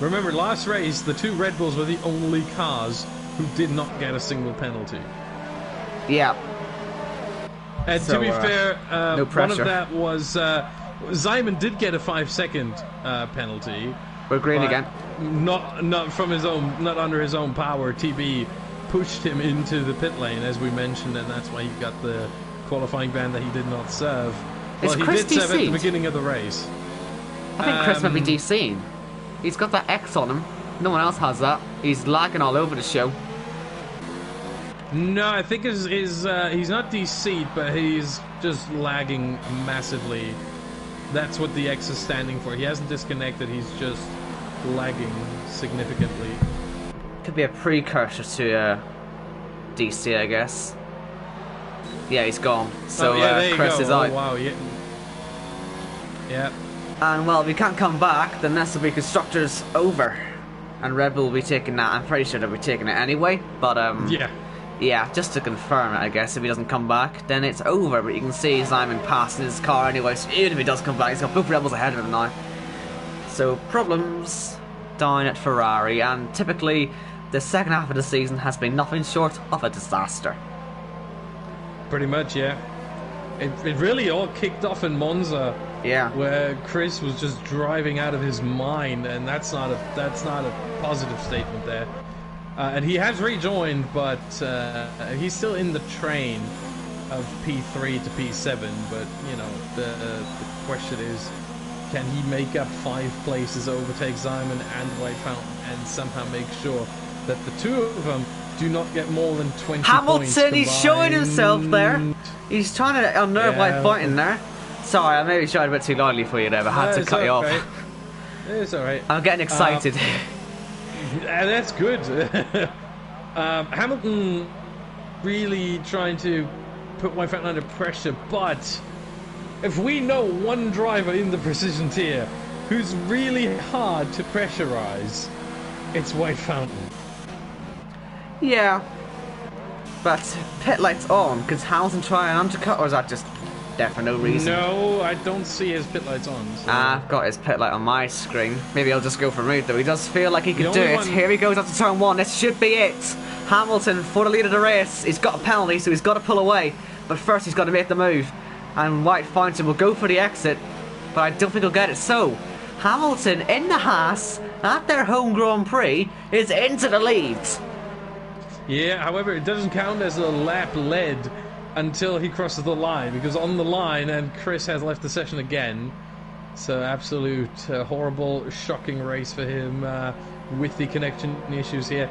Remember, last race, the 2 Red Bulls were the only cars who did not get a single penalty. Yeah. And so, to be fair, no one of that was Simon did get a 5-second penalty. We're green again. Not from his own, not under his own power. TB pushed him into the pit lane, as we mentioned, and that's why he got the qualifying ban that he did not serve. Well, he did serve at the beginning of the race. I think Chris might be DC'd. He's got that X on him. No one else has that. He's lagging all over the show. No, I think he's not DC'd, but he's just lagging massively. That's what the X is standing for. He hasn't disconnected, he's just lagging significantly. Could be a precursor to DC, I guess. Yeah, he's gone. So there you Chris go. is out. Oh, wow, yeah. Yeah. And well, if we can't come back, then this will be Constructors over. And Red Bull will be taking that. I'm pretty sure they'll be taking it anyway. But, yeah, just to confirm it, I guess. If he doesn't come back, then it's over. But you can see Simon passing his car anyway. So even if he does come back, he's got both Red Bulls ahead of him now. So, problems down at Ferrari. And typically, the second half of the season has been nothing short of a disaster. Pretty much, yeah. It really all kicked off in Monza. Yeah. Where Chris was just driving out of his mind, and that's not a positive statement there. And he has rejoined, but he's still in the train of P3 to P7. But you know, the question is, can he make up 5 places, overtake Simon and White Fountain, and somehow make sure that the two of them do not get more than 20 points Hamilton, he's showing himself there. He's trying to unnerve White Fountain there. Sorry, I maybe shouted a bit too loudly for you there, but I had to cut you off. It's alright. I'm getting excited. That's good. Hamilton really trying to put White Fountain under pressure, but if we know one driver in the Precision Tier who's really hard to pressurize, it's White Fountain. Yeah. But pit lights on. Could Hamilton try an undercut, or is that just there for no reason? No, I don't see his pit lights on. So. I've got his pit light on my screen. Maybe I'll just go for route, though. He does feel like he could do it. Here he goes up to turn 1. This should be it. Hamilton for the lead of the race. He's got a penalty, so he's got to pull away. But first he's got to make the move. And White Fountain will go for the exit, but I don't think he'll get it. So, Hamilton in the Haas at their home Grand Prix is into the lead. Yeah, however, it doesn't count as a lap led until he crosses the line, because on the line, and Chris has left the session again. So absolute horrible, shocking race for him with the connection issues here.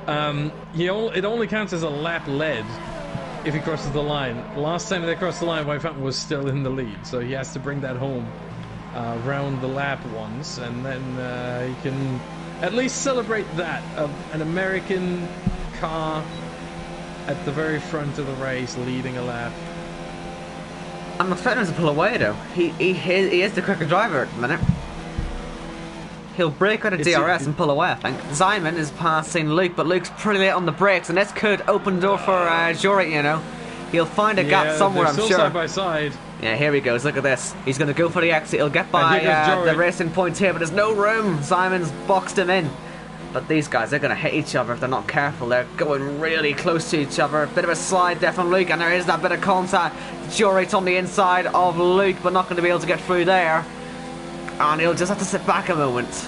It only counts as a lap led if he crosses the line. Last time they crossed the line, White Fountain was still in the lead, so he has to bring that home round the lap once, and then he can at least celebrate that. An American car at the very front of the race, leading a lap. I'm expecting him to pull away though. He is the quicker driver at the minute. He'll break out of DRS and pull away, I think. Simon is passing Luke, but Luke's pretty late on the brakes, and this could open the door for Jory, you know. He'll find a gap somewhere, I'm sure. Side by side. Yeah, here he goes. Look at this. He's going to go for the exit. He'll get by the racing point here, but there's no room. Simon's boxed him in. But these guys, they're going to hit each other if they're not careful. They're going really close to each other. A bit of a slide there from Luke, and there is that bit of contact. Jory's on the inside of Luke, but not going to be able to get through there. And he'll just have to sit back a moment.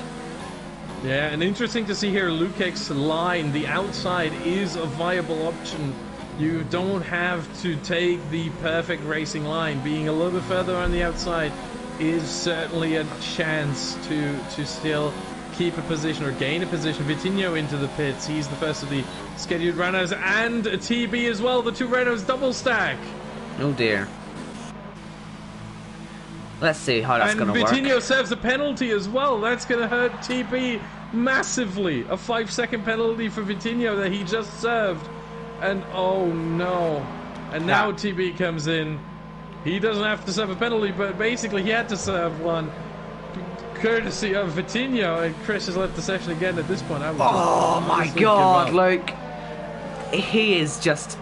Yeah, and interesting to see here, Luke's line. The outside is a viable option. You don't have to take the perfect racing line. Being a little bit further on the outside is certainly a chance to still keep a position or gain a position. Vitinho into the pits. He's the first of the scheduled Renaults, and a TB as well. The two Renaults double stack. Oh dear. Let's see how that's going to work. And Vitinho serves a penalty as well. That's going to hurt TB massively. A 5-second penalty for Vitinho that he just served. And oh no. And now TB comes in. He doesn't have to serve a penalty, but basically he had to serve one. Courtesy of Vitinho, and Chris has left the session again at this point. Oh my god, Luke. He is just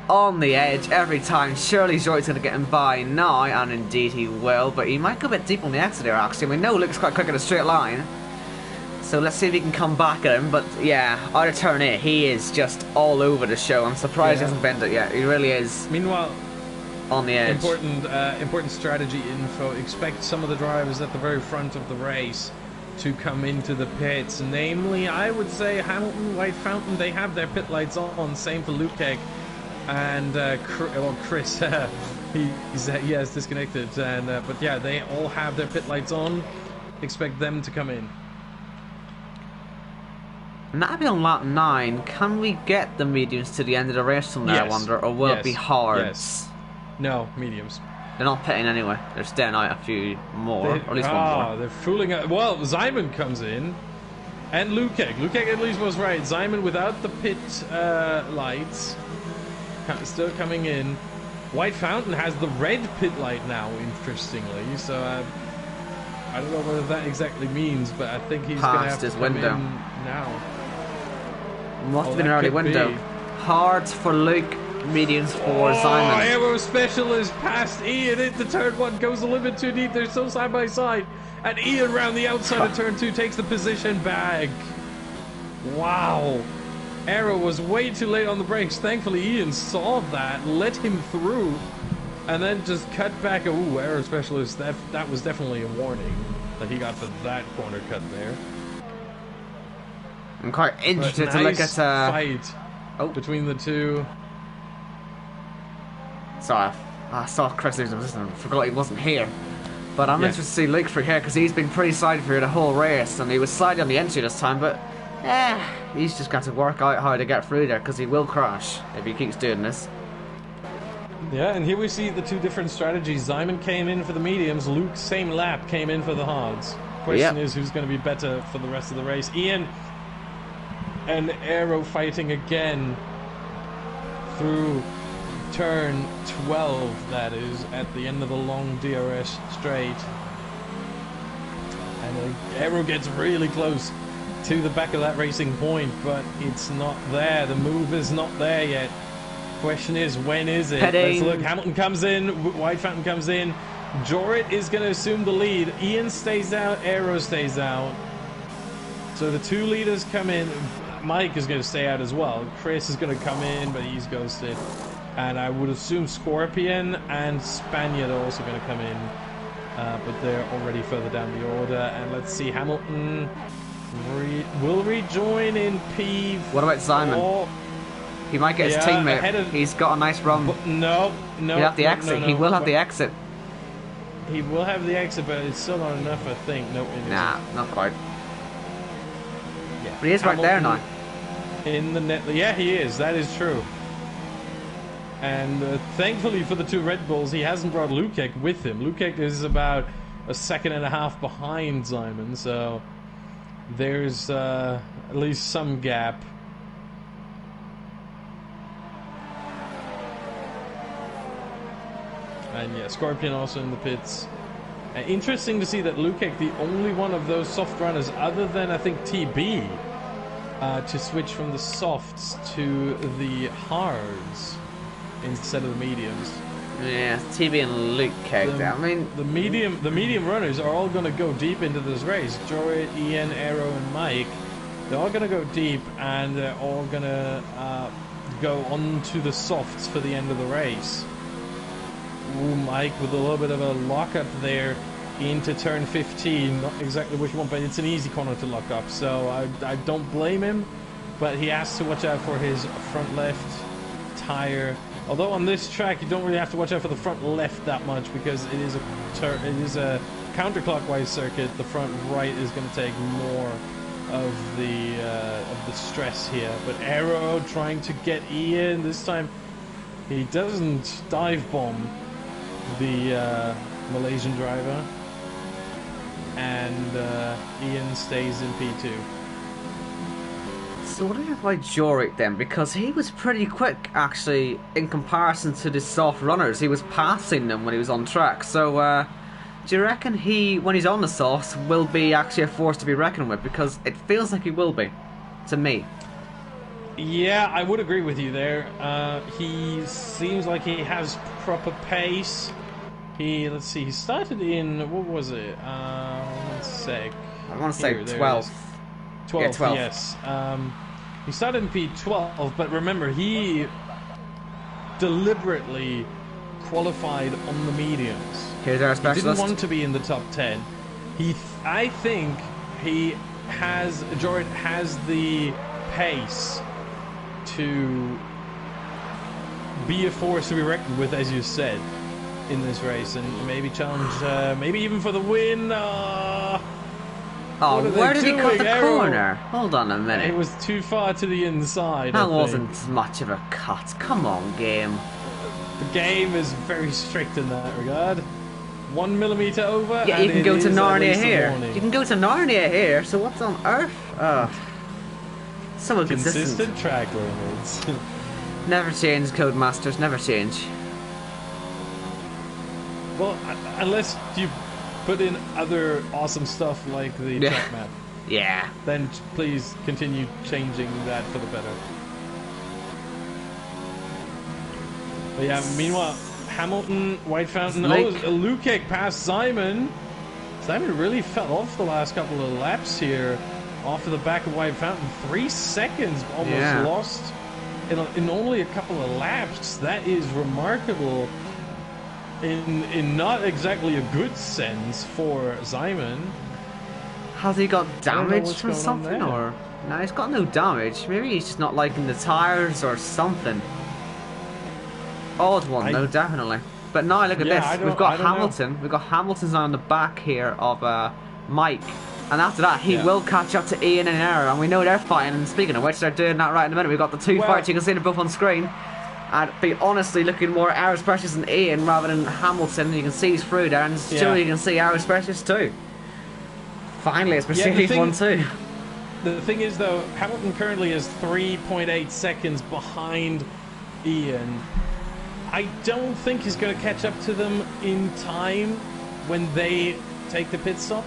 on the edge every time. Surely Jory's going to get him by now, and indeed he will, but he might go a bit deep on the exit there, actually. We know Luke's quite quick in a straight line. So let's see if he can come back at him, but yeah, out of turn 8, he is just all over the show. I'm surprised he hasn't bent it yet. He really is. Meanwhile, on the edge. Important strategy info. Expect some of the drivers at the very front of the race to come into the pits. Namely, I would say Hamilton, White Fountain, they have their pit lights on. Same for Luke and Chris. He has disconnected. But yeah, they all have their pit lights on. Expect them to come in. And that'll be on lap 9. Can we get the mediums to the end of the race from there, I wonder? Or will it be hards? Yes. No, mediums. They're not pitting anyway. They're staying out a few more, or at least one more. They're fooling out. Well, Simon comes in, and Luke at least was right. Simon without the pit lights, still coming in. White Fountain has the red pit light now, interestingly. So I don't know what that exactly means, but I think he's going to have to come window. in now. Must have been an early window. Hards for Luke, mediums for Simon. Aero Specialist past Ian into turn 1, goes a little bit too deep. They're still side by side. And Ian round the outside of turn 2 takes the position back. Wow. Aero was way too late on the brakes. Thankfully, Ian saw that, let him through, and then just cut back. Ooh, Aero Specialist, that was definitely a warning that he got for that corner cut there. I'm quite interested to look at fight between the two. Sorry, I saw Chris and forgot he wasn't here. But I'm interested to see Luke through here because he's been pretty sided for the whole race, and he was sided on the entry this time, but he's just got to work out how to get through there because he will crash if he keeps doing this. Yeah, and here we see the two different strategies. Simon came in for the mediums, Luke, same lap, came in for the hards. Question is who's going to be better for the rest of the race. Ian and Aero fighting again through turn 12, that is, at the end of the long DRS straight. And Aero gets really close to the back of that racing point, but it's not there. The move is not there yet. Question is, when is it? Let's look. Hamilton comes in, White Fountain comes in. Jorrit is going to assume the lead. Ian stays out, Aero stays out. So the two leaders come in. Mike is going to stay out as well. Chris is going to come in, but he's ghosted. And I would assume Scorpion and Spaniard are also going to come in. But they're already further down the order. And let's see, Hamilton will rejoin in P4. What about Simon? He might get his teammate. He's got a nice run. No. He'll have the exit. He will have the exit. He will have the exit, but it's still not enough, I think. No, nah, not quite. Yeah. But he is right there now. In the net. Yeah, he is. That is true. And thankfully for the two Red Bulls, he hasn't brought Lukek with him. Lukek is about a second and a half behind Simon, so there's at least some gap. And yeah, Scorpion also in the pits. Interesting to see that Lukek, the only one of those soft runners, other than I think TB, to switch from the softs to the hards instead of the mediums. Yeah, TB and Lukek. I mean, the medium runners are all going to go deep into this race. Jorrit, Ian, Aero, and Mike. They're all going to go deep, and they're all going to go on to the softs for the end of the race. Ooh, Mike with a little bit of a lockup there into turn 15. Not exactly what you want, but it's an easy corner to lock up, so I don't blame him, but he has to watch out for his front left tire. Although on this track you don't really have to watch out for the front left that much because it is a counterclockwise circuit. The front right is going to take more of the stress here. But Aero trying to get Ian. This time he doesn't dive bomb the Malaysian driver, and Ian stays in P2. So what about Jorrit then? Because he was pretty quick actually in comparison to the soft runners. He was passing them when he was on track. So do you reckon he, when he's on the softs, will be actually a force to be reckoned with? Because it feels like he will be, to me. Yeah, I would agree with you there. He seems like he has proper pace. Let's see, he started in, what was it? 1 sec. I want to say 12. 12, yeah, 12. Yes. He started in P12, but remember, he deliberately qualified on the mediums. Here's our specialist. He didn't want to be in the top 10. I think Jorrit has the pace to be a force to be reckoned with, as you said, in this race, and maybe challenge, maybe even for the win. Where did he cut the corner? Hold on a minute. It was too far to the inside. That wasn't much of a cut. Come on, game. The game is very strict in that regard. 1 millimeter over. Yeah, you can go to Narnia here. You can go to Narnia here. So what's on Earth? So inconsistent. Consistent track limits. Never change, Codemasters. Never change. Well, unless you put in other awesome stuff like the track map. Yeah. Then please continue changing that for the better. But yeah, meanwhile, Hamilton, White Fountain, Lukic past Simon. Simon really fell off the last couple of laps here. Off of the back of White Fountain. 3 seconds almost lost in only a couple of laps. That is remarkable in not exactly a good sense for Simon. Has he got damage from something, or no? He's got no damage. Maybe he's just not liking the tires or something. Odd one, though, definitely. But now look at this. We've got Hamilton. We've got Hamilton's on the back here of Mike, and after that he will catch up to Ian and Aaron, and we know they're fighting. And speaking of which, they're doing that right in a minute. We've got the two fights. You can see them both on screen. And be honestly looking more aerospecialist than Ian rather than Hamilton. You can see he's through there, and still you can see aerospecialist too. Finally, it's Mercedes 1-2. The thing is, though, Hamilton currently is 3.8 seconds behind Ian. I don't think he's going to catch up to them in time when they take the pit stop.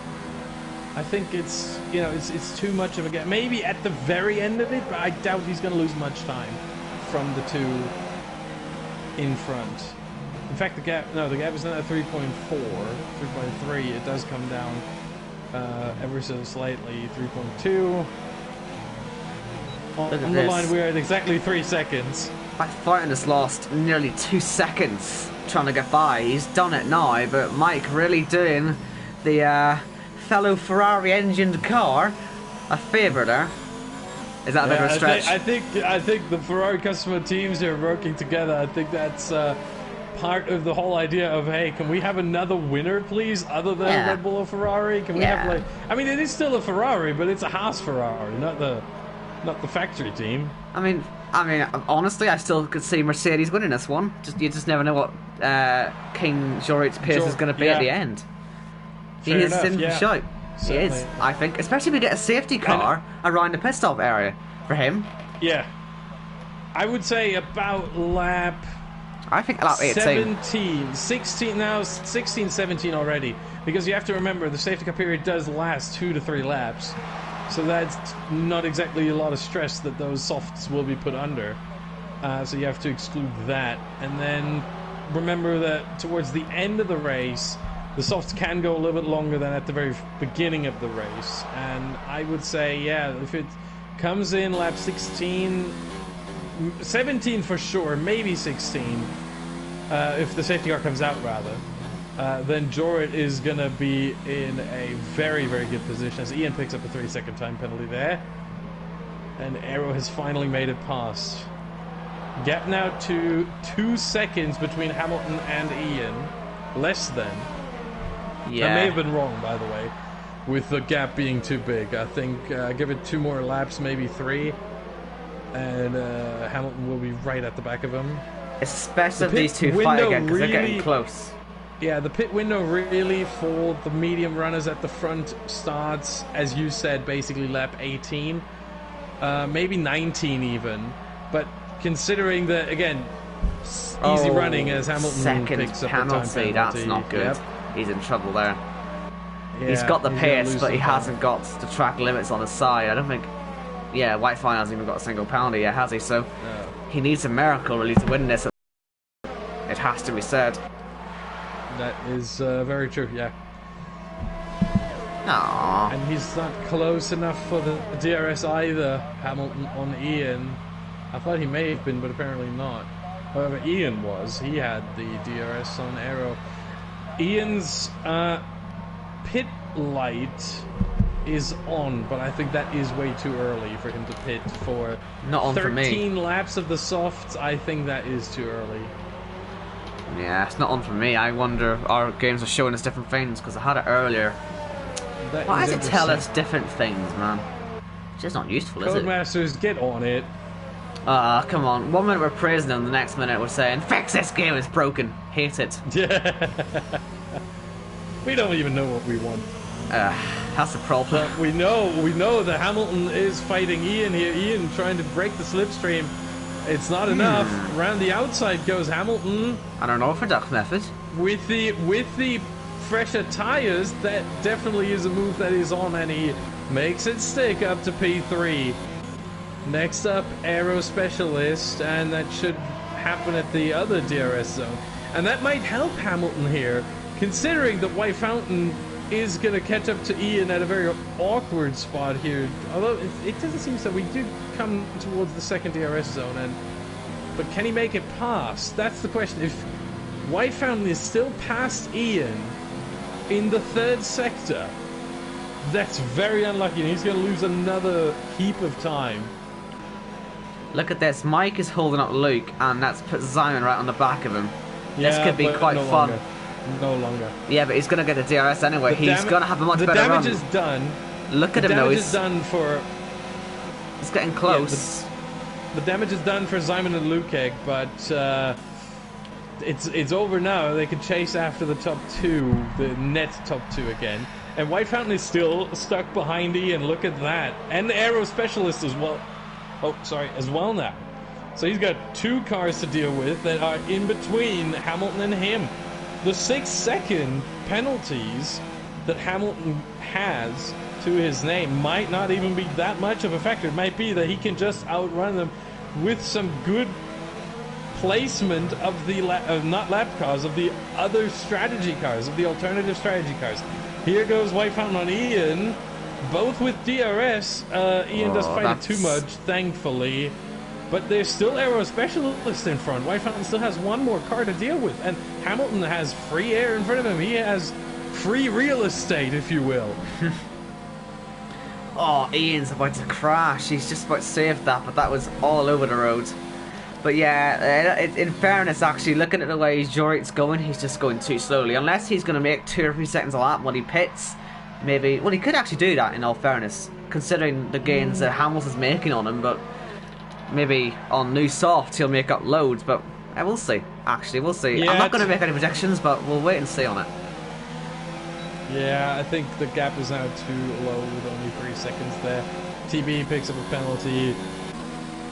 I think it's too much of a gap. Maybe at the very end of it, but I doubt he's going to lose much time from the two in front. In fact, the gap is not at 3.4, 3.3. It does come down ever so slightly. 3.2. On the line, we're at exactly 3 seconds. White Fountain has lost nearly 2 seconds trying to get by. He's done it now, but Mike really doing the fellow Ferrari engined car a favour there. Is that a bit of a stretch? I think the Ferrari customer teams are working together. I think that's part of the whole idea of, hey, can we have another winner, please, other than Red Bull or Ferrari? Can we have, like, I mean, it is still a Ferrari, but it's a Haas Ferrari, not the factory team. I mean, honestly, I still could see Mercedes winning this one. You just never know what King George's pace is going to be at the end. He is in the show. He is, I think, especially if we get a safety car around the pit stop area for him. Yeah, I would say about lap. I think lap 18. 16, 17 already. Because you have to remember, the safety car period does last 2 to 3 laps. So that's not exactly a lot of stress that those softs will be put under. So you have to exclude that. And then remember that towards the end of the race, the softs can go a little bit longer than at the very beginning of the race. And I would say, if it comes in lap 16, 17 for sure, maybe 16, if the safety car comes out, rather, then Jorrit is going to be in a very, very good position as Ian picks up a 3-second time penalty there. And Aero has finally made it past. Gap now to 2 seconds between Hamilton and Ian. Less than. Yeah. I may have been wrong, by the way, with the gap being too big. I think give it 2 more laps, maybe 3, and Hamilton will be right at the back of him. Especially if these two fight again, because they're getting close. Yeah, the pit window really for the medium runners at the front starts, as you said, basically lap 18, maybe 19 even. But considering that, again, easy running as Hamilton picks up penalty, the time penalty. That's not good. Yep. He's in trouble there. Yeah, he's got the pace, but he hasn't got the track limits on his side. I don't think... Yeah, White Fountain hasn't even got a single penalty yet, has he? So he needs a miracle really to win this. It has to be said. That is very true, yeah. Aww. And he's not close enough for the DRS either, Hamilton on Ian. I thought he may have been, but apparently not. However, Ian was. He had the DRS on Aero. Ian's pit light is on, but I think that is way too early for him to pit for not on 13 for me. laps of the softs. I think that is too early. Yeah, it's not on for me. I wonder if our games are showing us different things, because I had it earlier. Why does it tell us different things, man? It's just not useful, is it? Codemasters, get on it. Come on. 1 minute we're praising them, the next minute we're saying, fix this game, it's broken. Hate it. Yeah. We don't even know what we want. That's the problem. But we know that Hamilton is fighting Ian here. Ian trying to break the slipstream It's not enough. Around the outside goes Hamilton. I don't know for that method. With the fresher tires, that definitely is a move that is on, and he makes it stick up to P3. Next up, Aero Specialist, and that should happen at the other DRS zone. And that might help Hamilton here, considering that White Fountain is going to catch up to Ian at a very awkward spot here. Although it doesn't seem so. We do come towards the second DRS zone, but can he make it past? That's the question. If White Fountain is still past Ian in the third sector, that's very unlucky, and he's going to lose another heap of time. Look at this. Mike is holding up Luke, and that's put Simon right on the back of him. This could be quite fun. No longer. Yeah, but he's going to get the DRS anyway. He's going to have a much better run. The damage is done. Look at him now. The damage is done for... He's getting close. Yeah, the damage is done for Simon and Luke, but it's over now. They can chase after the top two, the net top two again. And White Fountain is still stuck behind Ian. Look at that. And the Aero Specialist as well. Oh, sorry, as well now. So he's got two cars to deal with that are in between Hamilton and him. The 6-second penalties that Hamilton has to his name might not even be that much of a factor. It might be that he can just outrun them with some good placement of the not lap cars, of the other strategy cars, of the alternative strategy cars. Here goes White Fountain on Ian, both with DRS. Ian does fight it too much, thankfully. But there's still Aero Specialist in front. White Fountain still has one more car to deal with. And Hamilton has free air in front of him. He has free real estate, if you will. Oh, Ian's about to crash. He's just about to save that, but that was all over the road. But yeah, in fairness, actually, looking at the way Jorit's going, he's just going too slowly. Unless he's going to make 2 or 3 seconds a lap when he pits, maybe... Well, he could actually do that, in all fairness, considering the gains that Hamilton's making on him, but... Maybe on new softs he'll make up loads, but we'll see. Actually, we'll see. Yeah, I'm not going to make any predictions, but we'll wait and see on it. Yeah, I think the gap is now too low with only 3 seconds there. TB picks up a penalty.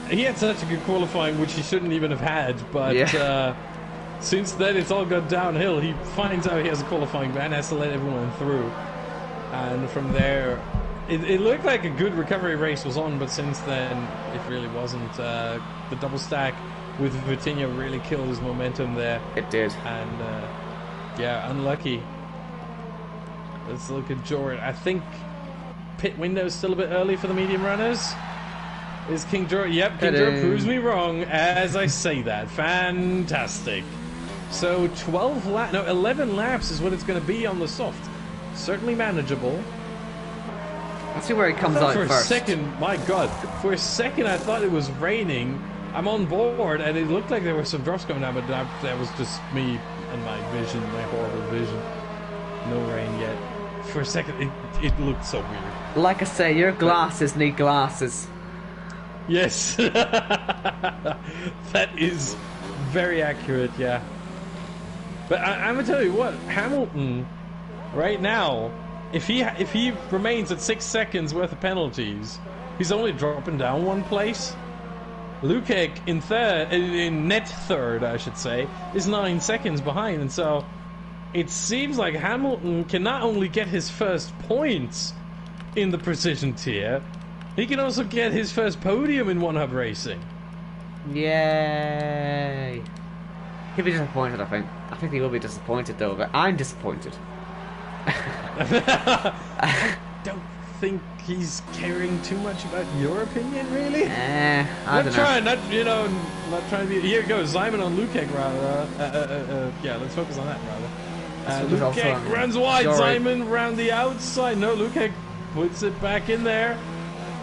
He had such a good qualifying, which he shouldn't even have had, but since then it's all gone downhill. He finds out he has a qualifying ban, has to let everyone through. And from there... It looked like a good recovery race was on, but since then, it really wasn't. The double stack with Vitinha really killed his momentum there. It did. And, yeah, unlucky. Let's look at Jordan. I think pit window's still a bit early for the medium runners. Is King Jordan? Yep, King Jordan proves me wrong as I say that. Fantastic. So 11 laps is what it's going to be on the soft. Certainly manageable. Let's see where he comes out for first. A second, my God, for a second I thought it was raining. I'm on board, and it looked like there were some drops going down, but that was just me and my vision, my horrible vision. No rain yet. For a second, it looked so weird. Like I say, your glasses need glasses. Yes. That is very accurate, yeah. But I'm going to tell you what, Hamilton, right now... If he remains at 6 seconds worth of penalties, he's only dropping down 1 place. Lukic in net third, I should say, is 9 seconds behind, and so it seems like Hamilton can not only get his first points in the precision tier, he can also get his first podium in One Hub Racing. Yay! He'll be disappointed, I think. I think he will be disappointed though, but I'm disappointed. I don't think he's caring too much about your opinion, really. I don't know. Not trying to be. Here goes Simon on Lukic, rather. Yeah, let's focus on that, rather. Lukic runs wide. Jory. Simon round the outside. No, Lukic puts it back in there,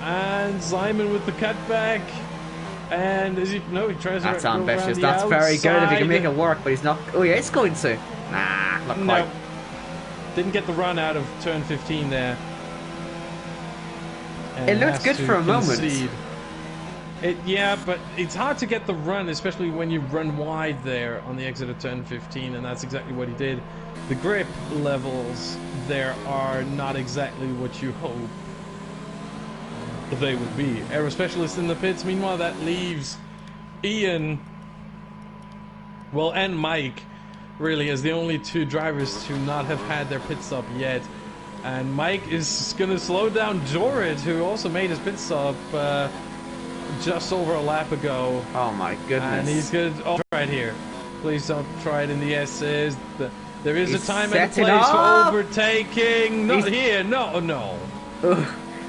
and Simon with the cutback. And is he? No, he tries to. That's ambitious. That's very good if he can make it work, but he's not. Oh yeah, it's going to. Nah, not quite. No. Didn't get the run out of turn 15 there. And it looked good for a moment. Yeah, but it's hard to get the run, especially when you run wide there on the exit of turn 15, and that's exactly what he did. The grip levels there are not exactly what you hope they would be. Aero Specialist in the pits. Meanwhile, that leaves Ian, well, and Mike, really, as the only two drivers to not have had their pit stop yet. And Mike is going to slow down Jorid, who also made his pit stop just over a lap ago. Oh my goodness. And he's going to try it here. Please don't try it in the S's. There is a time and a place for overtaking. Not here. No.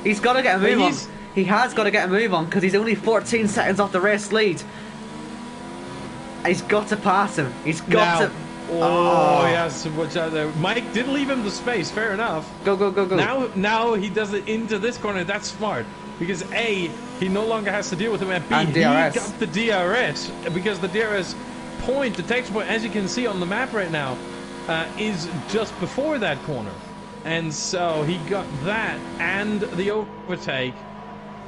He's got to get a move on. He has got to get a move on because he's only 14 seconds off the race lead. He's got to pass him. He's got to... Oh, he has to watch out there. Mike did leave him the space. Fair enough. Go. Now he does it into this corner. That's smart. Because A, he no longer has to deal with him. And B, he got the DRS. Because the DRS point, the text point, as you can see on the map right now, is just before that corner. And so he got that and the overtake.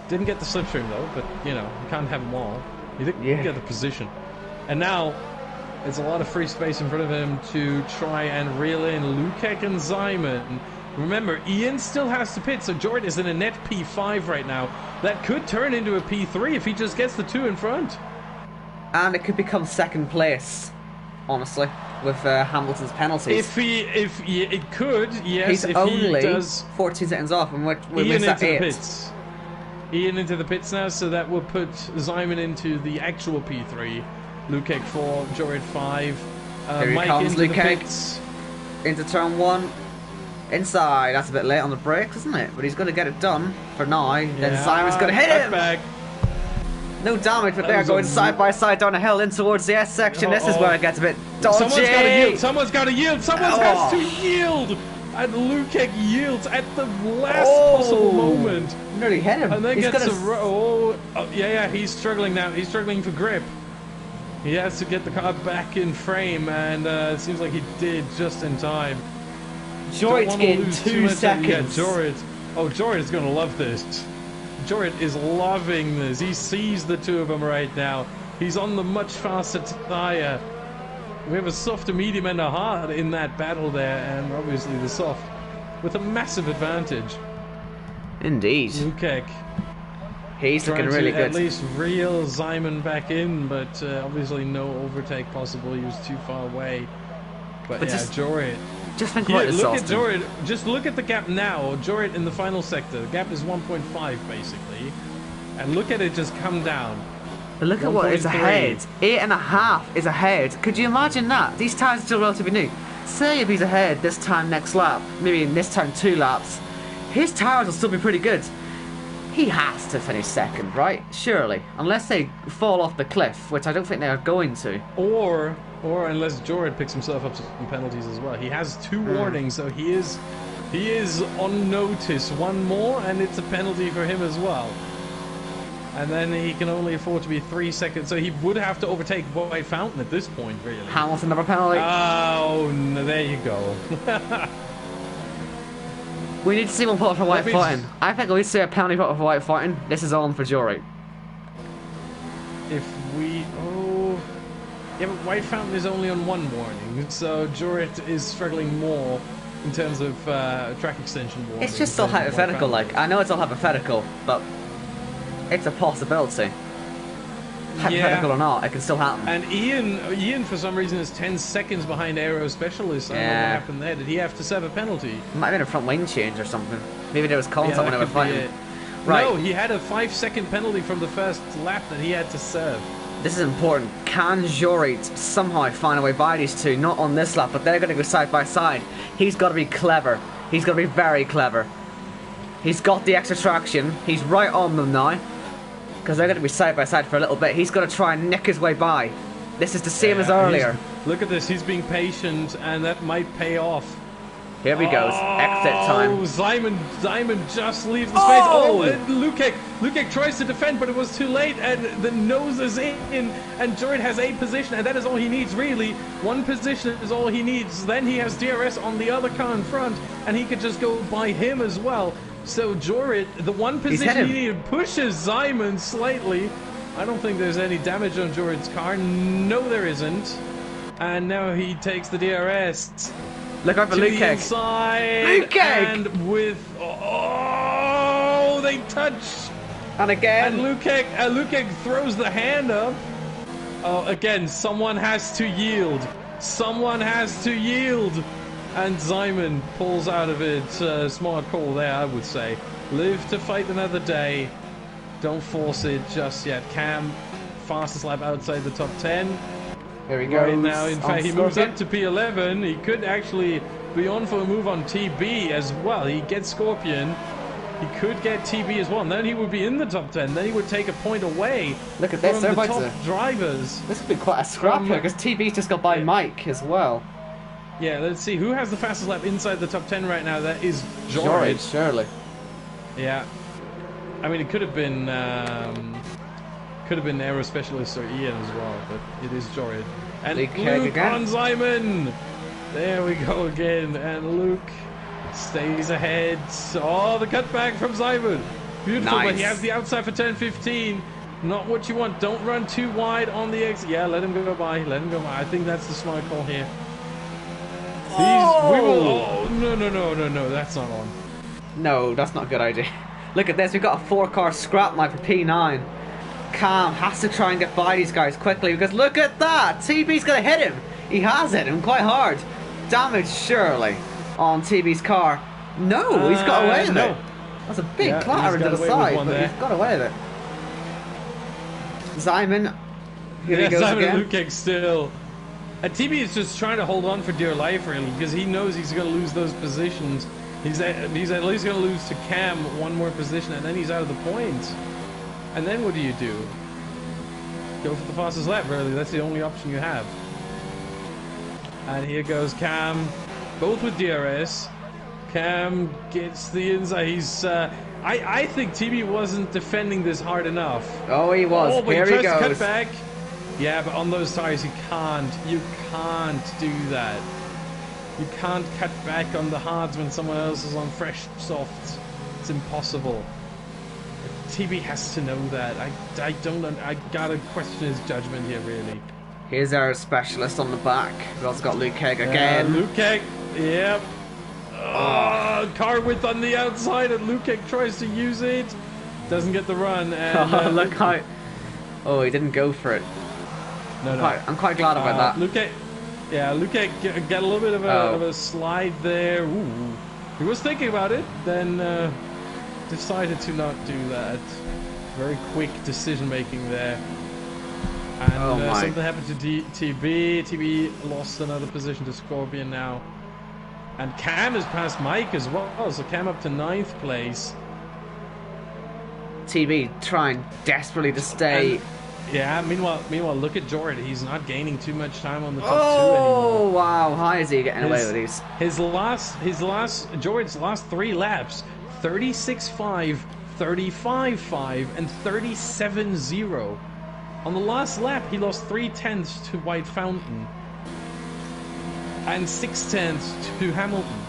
Didn't get the slipstream though, but you know, you can't have them all. You didn't get the position. And now it's a lot of free space in front of him to try and reel in Lukek and Simon. Remember, Ian still has to pit, so Jordan is in a net P5 right now. That could turn into a P3 if he just gets the two in front. And it could become second place, honestly, with Hamilton's penalties. It could, yes. He's if only he does 14 seconds off, and we're Ian into the 8. pits. Ian into the pits now, so that will put Simon into the actual P3. Lukek 4, Jorid 5. Here Mike comes into Lukek. the pits. Into turn 1. Inside. That's a bit late on the brakes, isn't it? But he's going to get it done for now. Then Simon's going to hit him. Back. No damage, but they're going side by side down a hill in towards the S section. This is where it gets a bit dodgy. Someone's got to yield. Someone has to yield. And Lukek yields at the last possible moment. Nearly hit him. And then gets a he's struggling now. He's struggling for grip. He has to get the car back in frame, and it seems like he did just in time. Jorid's in 2 seconds. Yeah, Jorid. Oh, Jorid is going to love this. Jorid is loving this. He sees the two of them right now. He's on the much faster tyre. We have a soft, a medium, and a hard in that battle there, and obviously the soft with a massive advantage. Indeed. Lukek. He's looking really good. At least reel Simon back in, but obviously no overtake possible. He was too far away. But yeah, Jorid. Just think about this, look at Jorid. Just look at the gap now. Jorid in the final sector. The gap is 1.5 basically, and look at it just come down. But look at what is ahead. 8.5 is ahead. Could you imagine that? These tires are still relatively new. Say if he's ahead this time next lap, maybe in this time 2 laps, his tires will still be pretty good. He has to finish second, right? Surely. Unless they fall off the cliff, which I don't think they are going to. Or unless Jorid picks himself up some penalties as well. He has 2 warnings, so he is on notice. One more, and it's a penalty for him as well. And then he can only afford to be 3 seconds, so he would have to overtake White Fountain at this point, really. Hamilton, another penalty. Oh, no, there you go. We need to see one put for White Fountain. I think we see a penalty put for White Fountain. This is on for Jorid. Yeah, but White Fountain is only on 1 warning, so Jorid is struggling more in terms of track extension warning. It's just still hypothetical, like. I know it's all hypothetical, but it's a possibility. Hypothetical or not, it can still happen. And Ian, for some reason, is 10 seconds behind Aero Specialist. I don't know what happened there. Did he have to serve a penalty? Might have been a front wing change or something. Maybe there was contact when they were fighting. Right. No, he had a 5-second penalty from the first lap that he had to serve. This is important. Can Jorid somehow find a way by these two? Not on this lap, but they're going to go side by side. He's got to be clever. He's got to be very clever. He's got the extra traction. He's right on them now. Because they're going to be side by side for a little bit. He's got to try and nick his way by. This is the same as earlier. Look at this. He's being patient, and that might pay off. Here he goes. Exit time. Simon just leaves the space. Oh, and Lukek tries to defend, but it was too late, and the nose is in, and Jorid has 8 position, and that is all he needs, really. 1 position is all he needs. Then he has DRS on the other car in front, and he could just go by him as well. So Jorid, the 1 position he needed, pushes Simon slightly. I don't think there's any damage on Jorid's car. No, there isn't. And now he takes the DRS. Look out for Lukek. Lukek! And with... Oh, they touch. And again. And Lukek throws the hand up. Oh, again, someone has to yield. Someone has to yield. And Simon pulls out of it. Smart call there, I would say. Live to fight another day. Don't force it just yet. Cam, fastest lap outside the top 10. There he goes. Right now, in fact, he moves up to P11. He could actually be on for a move on TB as well. He gets Scorpion. He could get TB as well. And then he would be in the top 10. Then he would take a point away. Look at this. From the top drivers. This could be quite a scrap here because TB's just got by Mike as well. Yeah, let's see. Who has the fastest lap inside the top 10 right now? That is George. George, surely. Yeah. I mean, it could have been Aero Specialist or Ian as well, but it is George. And Luke on Simon! There we go again. And Luke stays ahead. Oh, the cutback from Simon. Beautiful, but he has the outside for turn 15. Not what you want. Don't run too wide on the exit. Yeah, let him go by. Let him go by. I think that's the smart call here. No, that's not on. No, that's not a good idea. Look at this, we've got a 4-car scrap line for P9. Cam has to try and get by these guys quickly because look at that! TB's gonna hit him! He has hit him quite hard. Damage surely on TB's car. No, he's got away with it. That's a big clatter into the side, but he's got away with it. Simon, here he goes Simon again. And Luke still. And TB is just trying to hold on for dear life, really, because he knows he's going to lose those positions. He's at least going to lose to Cam one more position, and then he's out of the points. And then what do? Go for the fastest lap, really. That's the only option you have. And here goes Cam, both with DRS. Cam gets the inside. He's. I think TB wasn't defending this hard enough. Oh, he was. Oh, but here he he tries goes. to cut back. Yeah, but on those tires, you can't do that. You can't cut back on the hards when someone else is on fresh softs. It's impossible. TB has to know that. I gotta question his judgment here, really. Here's our specialist on the back. We've also got Luke Keg again. Luke Keg, yep. Oh, car width on the outside, and Luke Keg tries to use it. Doesn't get the run. And, look how... Oh, he didn't go for it. No. I'm quite glad about that. Luke got a little bit of a slide there. Ooh. He was thinking about it, then decided to not do that. Very quick decision making there. And something happened to TB. TB lost another position to Scorpion now. And Cam has passed Mike as well, so Cam up to 9th place. TB trying desperately to stay... Meanwhile, look at Jordan. He's not gaining too much time on the top 2 Oh, anymore. wow. How is he getting away with these? Jordan's last 3 laps, 36.5, 35.5, and 37.0. On the last lap, he lost 3/10 to White Fountain. And 6/10 to Hamilton.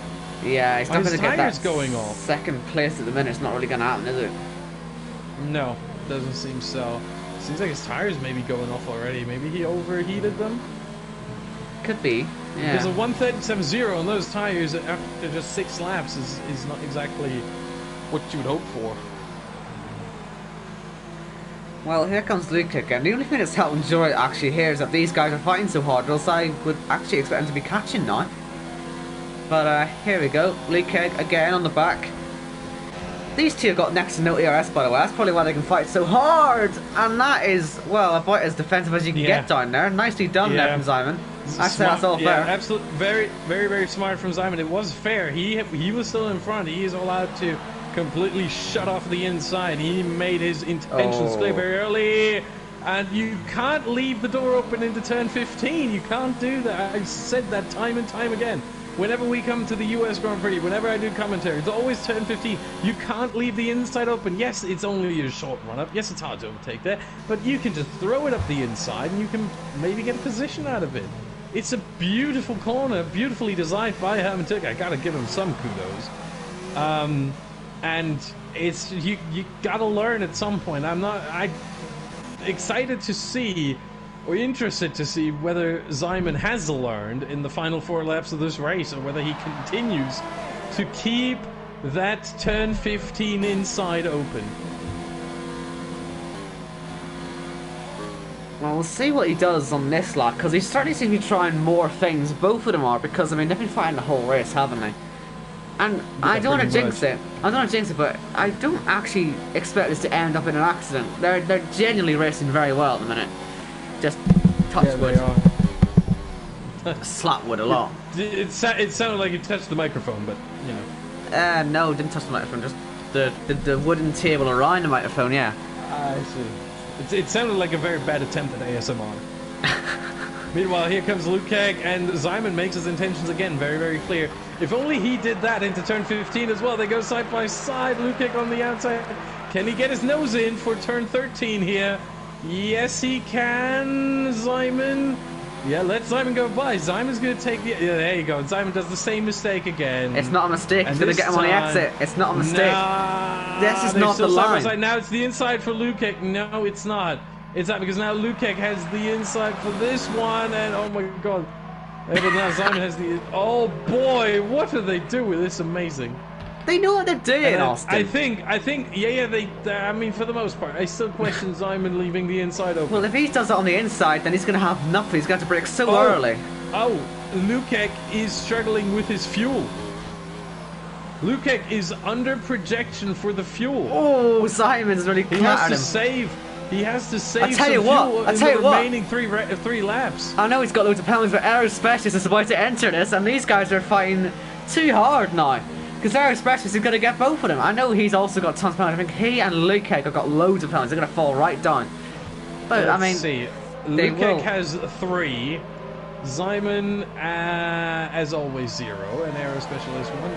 Yeah, he's not going to get that going off. second place at the minute. It's not really going to happen, is it? No, doesn't seem so. Seems like his tires may be going off already. Maybe he overheated them? Could be, yeah. Because a 137.0 on those tires after just 6 laps is not exactly what you would hope for. Well, here comes Luke again. The only thing that's helping Joy actually here is that these guys are fighting so hard, else I would actually expect them to be catching now. But here we go. Luke again on the back. These two have got next to no ERS, by the way. That's probably why they can fight so hard. And that is, well, about as defensive as you can get down there. Nicely done there from Simon. Actually, that's all fair. Yeah, absolutely. Very, very, very smart from Simon. It was fair. He was still in front. He is allowed to completely shut off the inside. He made his intentions clear very early. And you can't leave the door open into turn 15. You can't do that. I've said that time and time again. Whenever we come to the US Grand Prix, whenever I do commentary, it's always turn 15. You can't leave the inside open. Yes, it's only a short run-up. Yes, it's hard to overtake there. But you can just throw it up the inside and you can maybe get a position out of it. It's a beautiful corner, beautifully designed by Herman Tilke. I gotta give him some kudos. And it's you gotta learn at some point. I'm excited to see, or interested to see, whether Simon has learned in the final 4 laps of this race, or whether he continues to keep that turn 15 inside open. Well, we'll see what he does on this lap, because he certainly seems to be trying more things. Both of them are, because, I mean, they've been fighting the whole race, haven't they? And yeah, I don't want to jinx it. I don't want to jinx it, but I don't actually expect this to end up in an accident. They're genuinely racing very well at the minute. Just touch wood. Slap wood a lot. It sounded like you touched the microphone, but, you know. No, didn't touch the microphone, just the wooden table around the microphone, yeah. I see. It sounded like a very bad attempt at ASMR. Meanwhile, here comes Luke Keg, and Simon makes his intentions again very, very clear. If only he did that into turn 15 as well. They go side by side. Luke Keg on the outside. Can he get his nose in for turn 13 here? Yes, he can, Simon. Yeah, let Simon go by. Simon's going to take the... Yeah, there you go. Simon does the same mistake again. It's not a mistake. He's going to get him on the exit. It's not a mistake. Nah, this is not the line. Now it's the inside for Lukic. No, it's not. It's not, because now Lukic has the inside for this one, and oh my god. But now Simon has the... Oh boy, what do they do with this? Amazing. They know what they're doing, Austin. I think, I mean, for the most part, I still question Simon leaving the inside open. Well, if he does it on the inside, then he's going to have nothing. He's going to brake so early. Oh, Lukic is struggling with his fuel. Lukic is under projection for the fuel. Oh, Simon's really clattered him. He has to save some fuel in the remaining three laps. I know he's got loads of penalties, but Aero Specialist is about to enter this, and these guys are fighting too hard now. Because Aero Specialist is going to get both of them. I know he's also got tons of penalties. I think he and Lukic have got loads of penalties. They're going to fall right down. But, Let's I mean, see. Lukic has 3. Simon, as always, 0. And Aero Specialist 1,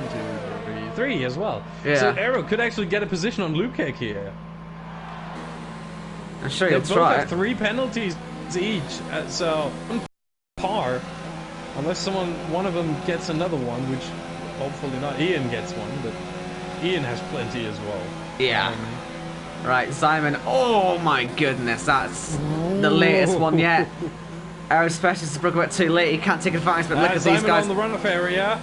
2, 3, 3 as well. Yeah. So Aero could actually get a position on Lukic here. I'm sure they he'll both try. have 3 penalties each, so par, unless one of them gets another one, which hopefully not. Ian gets one, but Ian has plenty as well. Yeah. Right, Simon. Oh my goodness, that's the latest one yet. Aero Specialist broke about too late. He can't take advantage, but look at Simon these guys. On the runoff area.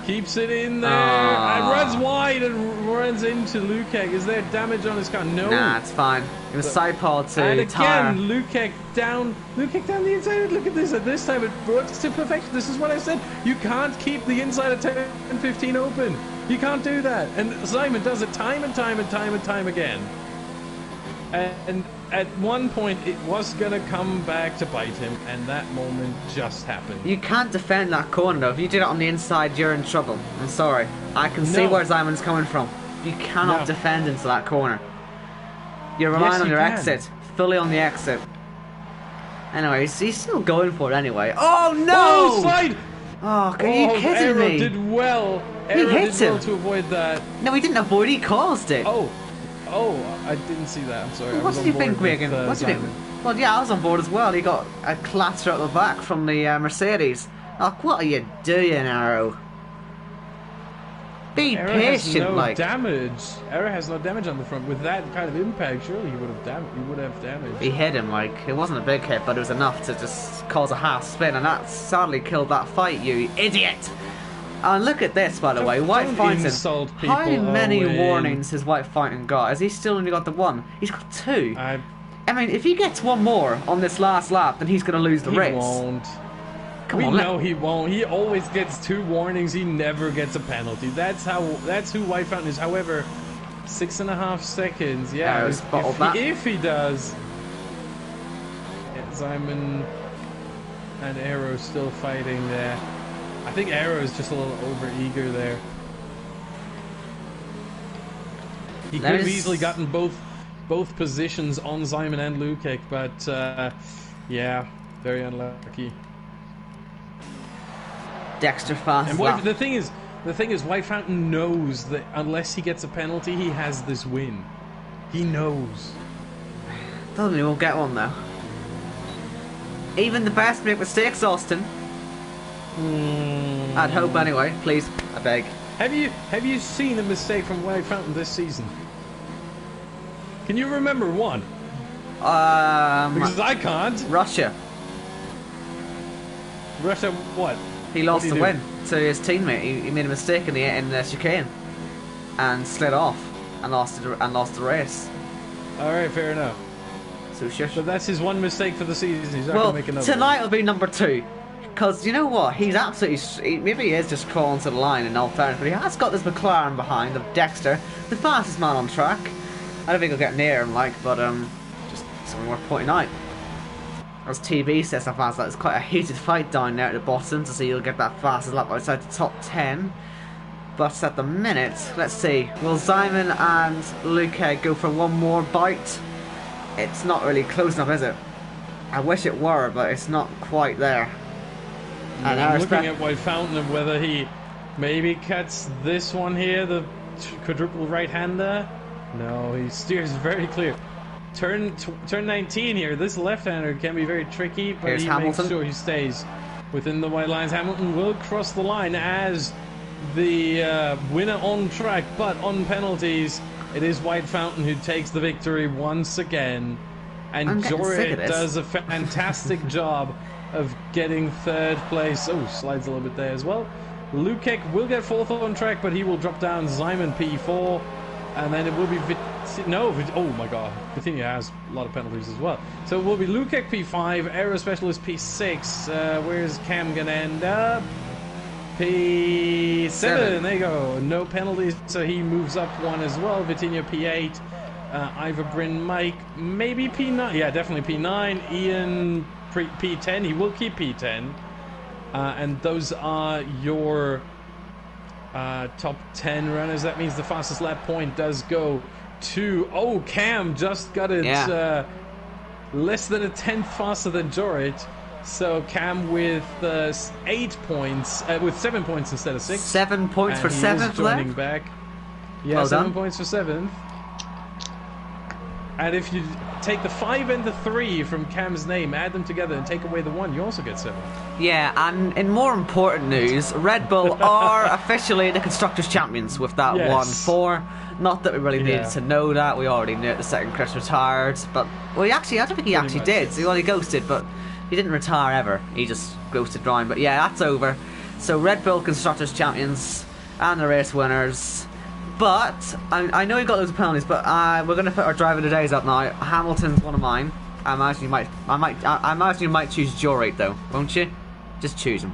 Keeps it in there and runs wide and runs into Lukic. Is there damage on his car? No. Nah, it's fine. It was side pod to and again, Tire. Lukic down the inside. Look at this. At this time, it works to perfection. This is what I said. You can't keep the inside of 10 and 15 open. You can't do that. And Simon does it time and time and time and time again. And at one point, it was going to come back to bite him, and that moment just happened. You can't defend that corner, though. If you do it on the inside, you're in trouble. I'm sorry. I can see where Simon's coming from. You cannot defend into that corner. You're relying on your exit. Fully on the exit. Anyway, he's still going for it anyway. Oh, no! Oh, slide! Oh, are you kidding Aero me? Did well. He hit him. Well to avoid that. No, he didn't avoid it. He caused it. Oh, I didn't see that. I'm sorry. What did you think, Megan? What did you think? Well, yeah, I was on board as well. He got a clatter at the back from the Mercedes. Oh, what are you doing, Arrow? Be patient, like. Damage. Arrow has no damage on the front. With that kind of impact, surely he would have damage. He hit him, like, it wasn't a big hit, but it was enough to just cause a half spin, and that sadly killed that fight, you idiot! And look at this, by the way. White Fountain. How many warnings has White Fountain got? Has he still only got the 1? He's got 2. I mean, if he gets 1 more on this last lap, then he's going to lose the race. He won't. Come on, know he won't. He always gets 2 warnings. He never gets a penalty. That's who White Fountain is. However, 6.5 seconds. Yeah, if he does. Simon and Aero still fighting there. I think Aero is just a little over-eager there. He could have easily gotten both positions on Simon and Lukic, but yeah, very unlucky. Dexter fast. And the thing is, White Fountain knows that unless he gets a penalty, he has this win. He knows. Doesn't mean he won't get one though. Even the best make mistakes, Austin. I'd hope anyway. Please, I beg. Have you seen a mistake from White Fountain this season? Can you remember one? Because I can't. Russia what? He lost the win to his teammate. He made a mistake in the chicane and slid off and lost the race. All right, fair enough. So sure. But that's his one mistake for the season. He's not going to make another tonight will be number 2. Because you know what? He's absolutely... Maybe he is just crawling to the line in all fairness, but he has got this McLaren behind of Dexter, the fastest man on track. I don't think he'll get near him, but just something worth pointing out. As TV says how fast that is, quite a heated fight down there at the bottom to see who'll get that fastest lap outside the top 10. But at the minute, let's see, will Simon and Luke go for one more bite? It's not really close enough, is it? I wish it were, but it's not quite there. And I'm looking at White Fountain and whether he maybe cuts this one here, the quadruple right-hander. No, he steers very clear. Turn 19 here. This left-hander can be very tricky, but Here's he Hamilton. makes sure he stays within the white lines. Hamilton will cross the line as the winner on track, but on penalties, it is White Fountain who takes the victory once again. And Jorit does a fantastic job of getting 3rd place. Oh, slides a little bit there as well. Lukek will get 4th on track, but he will drop down Simon P4. And then it will be oh my god, Vitinha has a lot of penalties as well. So it will be Lukek P5, Aero Specialist P6. Where's Cam gonna end up? P7. There you go. No penalties, so he moves up 1 as well. Vitinha P8. Ivor Bryn Mike, maybe P9. Yeah, definitely P9. Ian P10. He will keep P10. And those are your top 10 runners. That means the fastest lap point does go to... Oh, Cam just got it less than a 10th faster than Jorit. So Cam with 8 points, with 7 points instead of 6. 7 points for 7th joining back. Yeah, well 7 done. points for 7th. And if you take the 5 and the 3 from Cam's name, add them together and take away the 1, you also get 7. Yeah, and in more important news, Red Bull are officially the Constructors' Champions with that 1-4. Not that we really needed to know that. We already knew it the second Chris retired. But, well, I don't think he actually did. So he ghosted, but he didn't retire ever. He just ghosted Ryan. But yeah, that's over. So Red Bull Constructors' Champions and the race winners. But I know you got loads of penalties, but we're going to put our driver of the days up now. Hamilton's one of mine. I imagine you might choose Jorit though, won't you? Just choose him.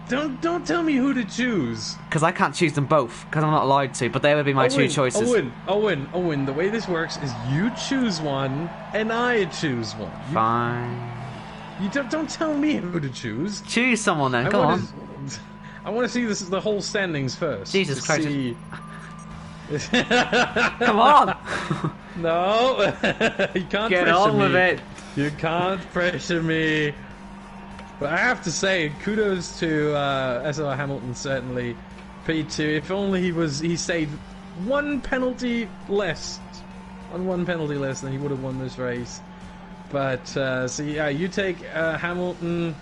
Don't tell me who to choose. Because I can't choose them both, because I'm not allowed to. But they would be my 2 choices. Owen. The way this works is you choose one and I choose one. Fine. You don't tell me who to choose. Choose someone then. Come on. I want to see the whole standings first. Jesus Christ. Come on. No. You can't Get pressure on me. with it. You can't pressure me. But I have to say, kudos to SR Hamilton, certainly. P2. If only he stayed 1 penalty less. On 1 penalty less, then he would have won this race. But, so yeah, you take Hamilton.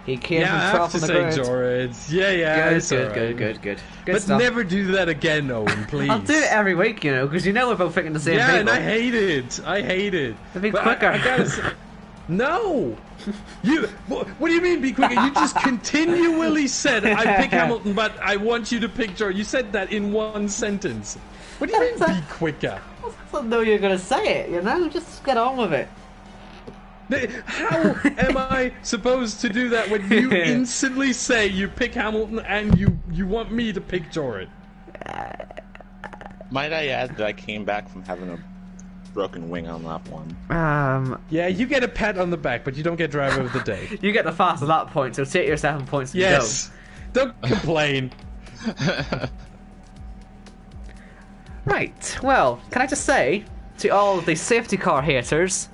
He came from I have 12th to on the say grid. George. Good. But stuff. never do that again, Owen, please. I'll do it every week, because we're both thinking the same people. Yeah, and I hate it. It'd be quicker. I gotta say, no! What do you mean be quicker? You just continually said, I pick Hamilton, but I want you to pick George. You said that in 1 sentence. What do you mean be quicker? I don't know you're going to say it, just get on with it. How am I supposed to do that when you instantly say you pick Hamilton and you want me to pick Jorit? Might I add that I came back from having a broken wing on lap 1. Yeah, you get a pat on the back, but you don't get driver of the day. You get the fastest lap point, so take your 7 points and yes. Go. Don't complain. Right, well, can I just say to all of the safety car haters,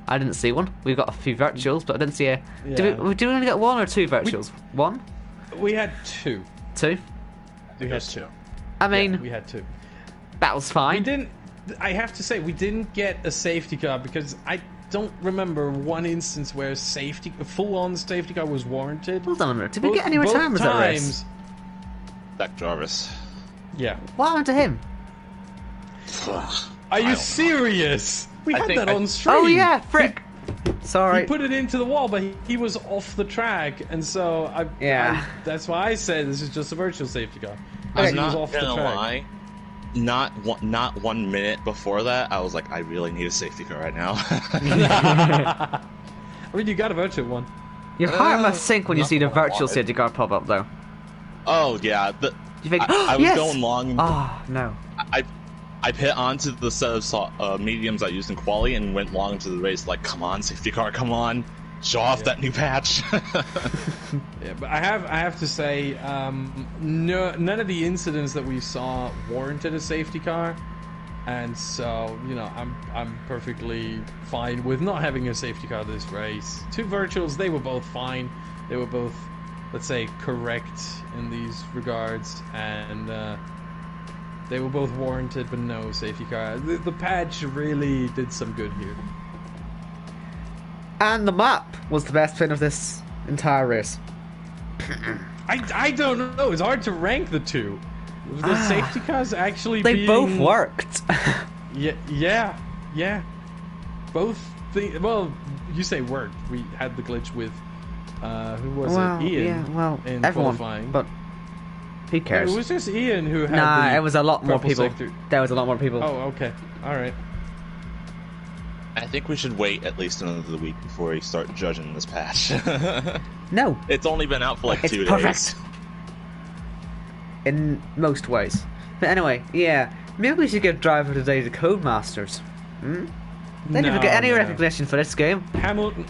I didn't see one. We've got a few virtuals, but I didn't see a... Yeah. Do we only get 1 or 2 virtuals? 1? We had 2. 2? We had 2. I mean... Yeah, we had 2. That was fine. We didn't... I have to say, we didn't get a safety car because I don't remember one instance where a full-on safety car was warranted. Hold on a minute. Did we get any retirements at race? Zach Jarvis. Yeah. What happened to him? Are you serious? We had that on stream. Oh yeah, frick. Sorry. He put it into the wall, but he was off the track, and so that's why I said this is just a virtual safety car. I'm He was not off the gonna track. lie. not 1 minute before that, I was like, I really need a safety car right now. I mean, you got a virtual one. Your heart must sink when you not see the what I virtual wanted. safety car pop up, though. Oh yeah, You think, I was yes! going long. Oh, no. I pit onto the set of mediums I used in quali and went long into the race. Like, come on, safety car, come on, show off that new patch. Yeah, but I have to say, none of the incidents that we saw warranted a safety car, and so I'm perfectly fine with not having a safety car this race. 2 virtuals, they were both fine. They were both, let's say, correct in these regards, and they were both warranted, but no safety car. The patch really did some good here. And the map was the best thing of this entire race. I don't know. It's hard to rank the two. The safety cars actually They both worked. Yeah. Both. Well, you say worked. We had the glitch with who was it? Ian. Yeah, well, in everyone. qualifying. But who cares? It was just Ian who had. Nah, the it was a lot more purple people. sector. There was a lot more people. Oh, okay. All right. I think we should wait at least another week before we start judging this patch. No, It's only been out for like it's 2 perfect. days. In most ways. But anyway, yeah, maybe we should give Driver of the Day to Codemasters. They never get any recognition for this game. Hamilton.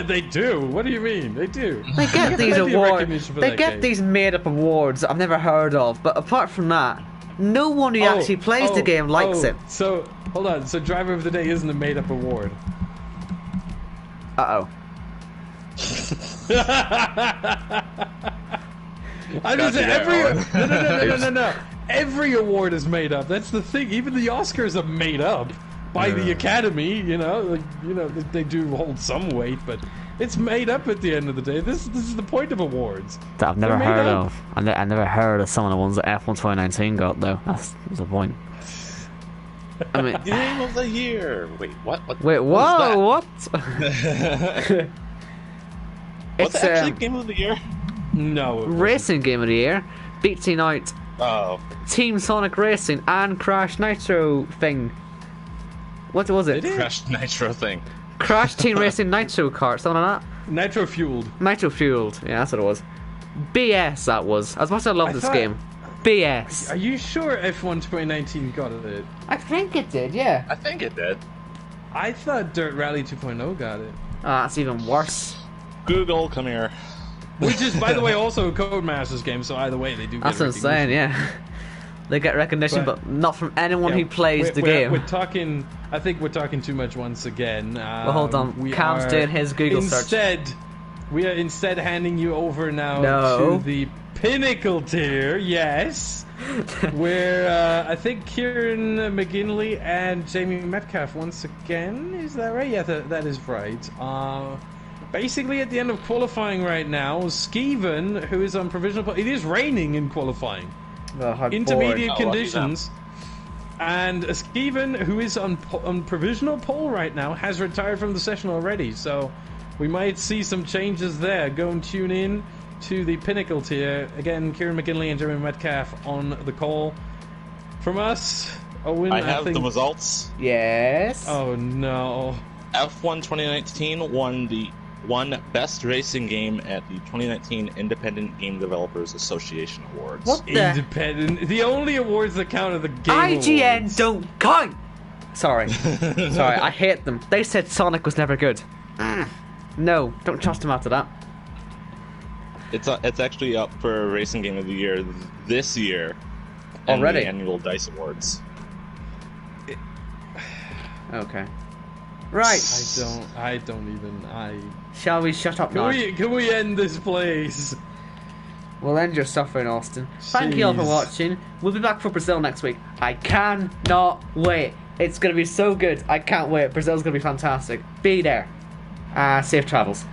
They do. What do you mean? They do. They get these plenty of awards. recognition for They that get game. these made-up awards that I've never heard of. But apart from that, no one who actually plays the game likes it. So hold on. So Driver of the Day isn't a made-up award. Uh-oh. I'm just saying, no. Every award is made up. That's the thing. Even the Oscars are made up by the Academy. They do hold some weight, but it's made up at the end of the day. This is the point of awards. That I've never They're made heard up. of. I never heard of some of the ones that F1 2019 got, though. That's the point. I mean, Game of the year. Wait, what? wait, whoa, what? What's It's actually game of the year? No. it wasn't. Racing Game of the Year, beating out Oh, Team Sonic Racing and Crash Nitro thing. What was it? It is. Crash Nitro thing. Crash Team Racing Nitro Kart, something like that. Nitro fueled. Nitro Fueled, yeah, that's what it was. BS, that was. As much as I love this thought- game. BS. Are you sure F1 2019 got it? I think it did, yeah. I think it did. I thought Dirt Rally 2.0 got it. That's even worse. Google, come here. Which is, by the way, also a Codemasters game, so either way, they do get That's what I'm saying, yeah. They get recognition, but not from anyone who plays the game. We're talking. I think we're talking too much once again. Well, hold on. We Cam's are doing his Google search. We are instead handing you over now No. to the Pinnacle Tier. Yes, where I think Kieran McGinley and Jamie Metcalf once again. Is that right? Yeah, that is right. Basically, at the end of qualifying right now, Skeven, who is on provisional, it is raining in qualifying. Oh, how Intermediate Oh, lucky conditions. And Skeven, who is on provisional pole right now, has retired from the session already. So we might see some changes there. Go and tune in to the Pinnacle Tier. Again, Kieran McGinley and Jeremy Metcalf on the call. From us, Owen, I have think... the results. Yes. Oh, no. F1 2019 won Best Racing Game at the 2019 Independent Game Developers Association Awards. What the? Independent. The only awards that count are the game IGN awards. don't count! Sorry. Sorry, I hate them. They said Sonic was never good. No, don't trust them after that. It's actually up for Racing Game of the Year this year. in Already? the annual DICE Awards. Okay. Right. I don't even. Shall we shut up now? Can we end this, please? We'll end your suffering, Austin. Thank you all for Jeez. watching. We'll be back for Brazil next week. I cannot wait. It's going to be so good. I can't wait. Brazil's going to be fantastic. Be there. Safe travels.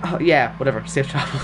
Oh, yeah, whatever. Safe travels.